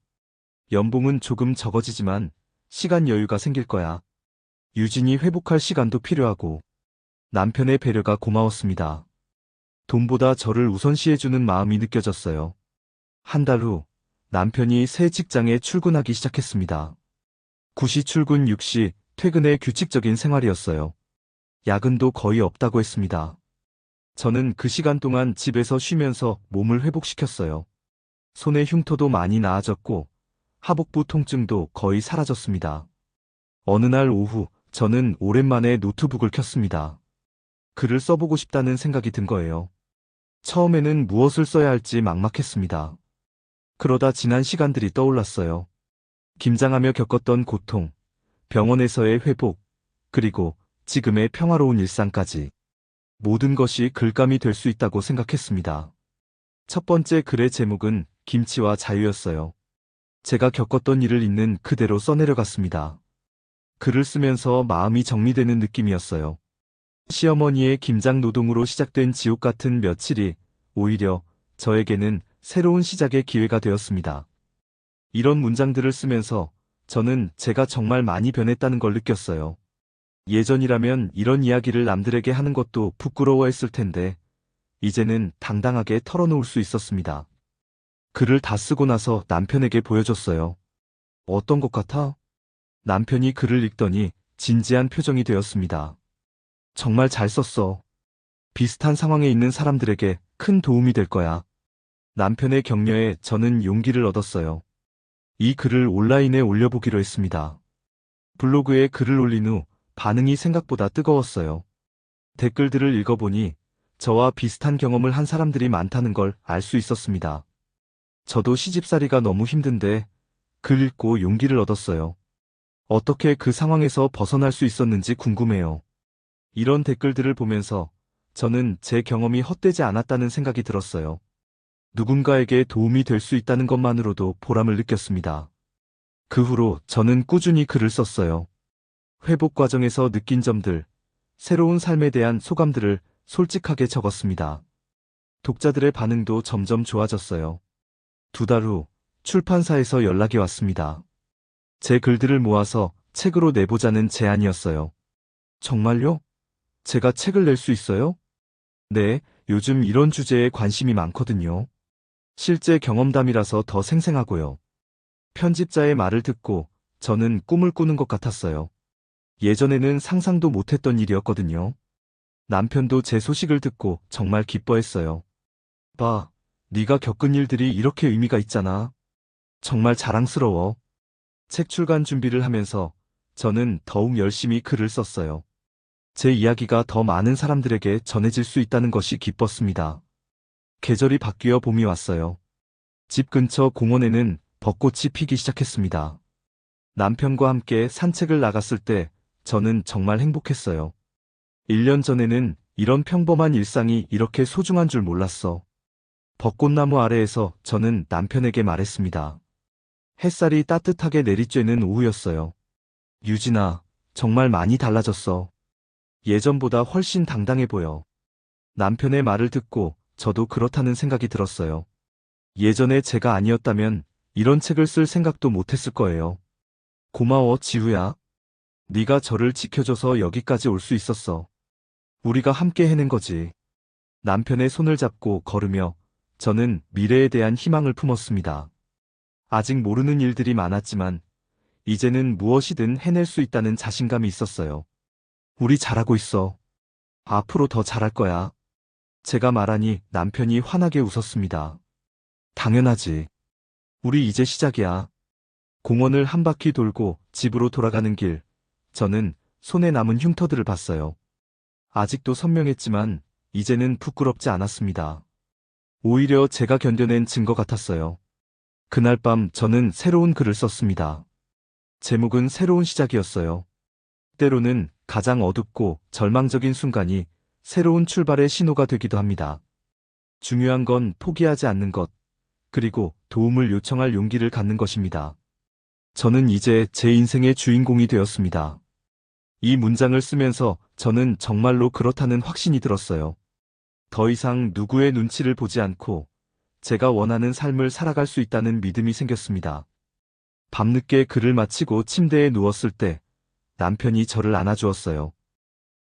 연봉은 조금 적어지지만 시간 여유가 생길 거야. 유진이 회복할 시간도 필요하고 남편의 배려가 고마웠습니다. 돈보다 저를 우선시해주는 마음이 느껴졌어요. 한 달 후 남편이 새 직장에 출근하기 시작했습니다. 9시 출근 6시 퇴근의 규칙적인 생활이었어요. 야근도 거의 없다고 했습니다. 저는 그 시간 동안 집에서 쉬면서 몸을 회복시켰어요. 손의 흉터도 많이 나아졌고 하복부 통증도 거의 사라졌습니다. 어느 날 오후 저는 오랜만에 노트북을 켰습니다. 글을 써보고 싶다는 생각이 든 거예요. 처음에는 무엇을 써야 할지 막막했습니다. 그러다 지난 시간들이 떠올랐어요. 김장하며 겪었던 고통, 병원에서의 회복, 그리고 지금의 평화로운 일상까지. 모든 것이 글감이 될 수 있다고 생각했습니다. 첫 번째 글의 제목은 김치와 자유였어요. 제가 겪었던 일을 있는 그대로 써내려갔습니다. 글을 쓰면서 마음이 정리되는 느낌이었어요. 시어머니의 김장 노동으로 시작된 지옥 같은 며칠이 오히려 저에게는 새로운 시작의 기회가 되었습니다. 이런 문장들을 쓰면서 저는 제가 정말 많이 변했다는 걸 느꼈어요. 예전이라면 이런 이야기를 남들에게 하는 것도 부끄러워했을 텐데, 이제는 당당하게 털어놓을 수 있었습니다. 글을 다 쓰고 나서 남편에게 보여줬어요. 어떤 것 같아? 남편이 글을 읽더니 진지한 표정이 되었습니다. 정말 잘 썼어. 비슷한 상황에 있는 사람들에게 큰 도움이 될 거야. 남편의 격려에 저는 용기를 얻었어요. 이 글을 온라인에 올려보기로 했습니다. 블로그에 글을 올린 후 반응이 생각보다 뜨거웠어요. 댓글들을 읽어보니 저와 비슷한 경험을 한 사람들이 많다는 걸 알 수 있었습니다. 저도 시집살이가 너무 힘든데 글 읽고 용기를 얻었어요. 어떻게 그 상황에서 벗어날 수 있었는지 궁금해요. 이런 댓글들을 보면서 저는 제 경험이 헛되지 않았다는 생각이 들었어요. 누군가에게 도움이 될 수 있다는 것만으로도 보람을 느꼈습니다. 그 후로 저는 꾸준히 글을 썼어요. 회복 과정에서 느낀 점들, 새로운 삶에 대한 소감들을 솔직하게 적었습니다. 독자들의 반응도 점점 좋아졌어요. 2달 후 출판사에서 연락이 왔습니다. 제 글들을 모아서 책으로 내보자는 제안이었어요. 정말요? 제가 책을 낼 수 있어요? 네, 요즘 이런 주제에 관심이 많거든요. 실제 경험담이라서 더 생생하고요. 편집자의 말을 듣고 저는 꿈을 꾸는 것 같았어요. 예전에는 상상도 못했던 일이었거든요. 남편도 제 소식을 듣고 정말 기뻐했어요. 봐, 네가 겪은 일들이 이렇게 의미가 있잖아. 정말 자랑스러워. 책 출간 준비를 하면서 저는 더욱 열심히 글을 썼어요. 제 이야기가 더 많은 사람들에게 전해질 수 있다는 것이 기뻤습니다. 계절이 바뀌어 봄이 왔어요. 집 근처 공원에는 벚꽃이 피기 시작했습니다. 남편과 함께 산책을 나갔을 때 저는 정말 행복했어요. 1년 전에는 이런 평범한 일상이 이렇게 소중한 줄 몰랐어. 벚꽃나무 아래에서 저는 남편에게 말했습니다. 햇살이 따뜻하게 내리쬐는 오후였어요. 유진아, 정말 많이 달라졌어. 예전보다 훨씬 당당해 보여. 남편의 말을 듣고 저도 그렇다는 생각이 들었어요. 예전에 제가 아니었다면 이런 책을 쓸 생각도 못했을 거예요. 고마워, 지우야. 네가 저를 지켜줘서 여기까지 올 수 있었어. 우리가 함께 해낸 거지. 남편의 손을 잡고 걸으며 저는 미래에 대한 희망을 품었습니다. 아직 모르는 일들이 많았지만 이제는 무엇이든 해낼 수 있다는 자신감이 있었어요. 우리 잘하고 있어. 앞으로 더 잘할 거야. 제가 말하니 남편이 환하게 웃었습니다. 당연하지. 우리 이제 시작이야. 공원을 한 바퀴 돌고 집으로 돌아가는 길, 저는 손에 남은 흉터들을 봤어요. 아직도 선명했지만 이제는 부끄럽지 않았습니다. 오히려 제가 견뎌낸 증거 같았어요. 그날 밤 저는 새로운 글을 썼습니다. 제목은 새로운 시작이었어요. 때로는 가장 어둡고 절망적인 순간이 새로운 출발의 신호가 되기도 합니다. 중요한 건 포기하지 않는 것, 그리고 도움을 요청할 용기를 갖는 것입니다. 저는 이제 제 인생의 주인공이 되었습니다. 이 문장을 쓰면서 저는 정말로 그렇다는 확신이 들었어요. 더 이상 누구의 눈치를 보지 않고 제가 원하는 삶을 살아갈 수 있다는 믿음이 생겼습니다. 밤늦게 글을 마치고 침대에 누웠을 때 남편이 저를 안아주었어요.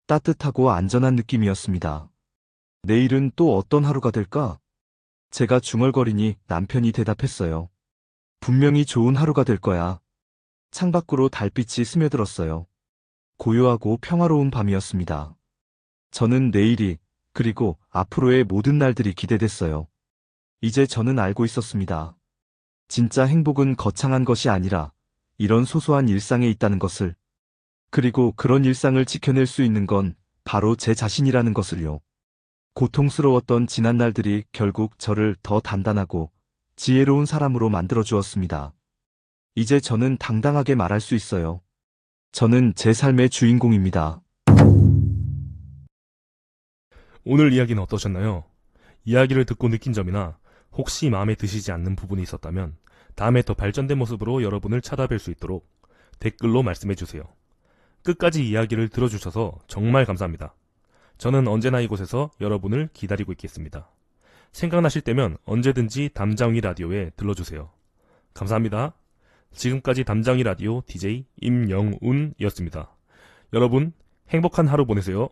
따뜻하고 안전한 느낌이었습니다. 내일은 또 어떤 하루가 될까? 제가 중얼거리니 남편이 대답했어요. 분명히 좋은 하루가 될 거야. 창밖으로 달빛이 스며들었어요. 고요하고 평화로운 밤이었습니다. 저는 내일이, 그리고 앞으로의 모든 날들이 기대됐어요. 이제 저는 알고 있었습니다. 진짜 행복은 거창한 것이 아니라 이런 소소한 일상에 있다는 것을, 그리고 그런 일상을 지켜낼 수 있는 건 바로 제 자신이라는 것을요. 고통스러웠던 지난 날들이 결국 저를 더 단단하고 지혜로운 사람으로 만들어 주었습니다. 이제 저는 당당하게 말할 수 있어요. 저는 제 삶의 주인공입니다. 오늘 이야기는 어떠셨나요? 이야기를 듣고 느낀 점이나 혹시 마음에 드시지 않는 부분이 있었다면 다음에 더 발전된 모습으로 여러분을 찾아뵐 수 있도록 댓글로 말씀해주세요. 끝까지 이야기를 들어주셔서 정말 감사합니다. 저는 언제나 이곳에서 여러분을 기다리고 있겠습니다. 생각나실 때면 언제든지 담장위 라디오에 들러주세요. 감사합니다. 지금까지 담장위 라디오 DJ 임영운이었습니다. 여러분 행복한 하루 보내세요.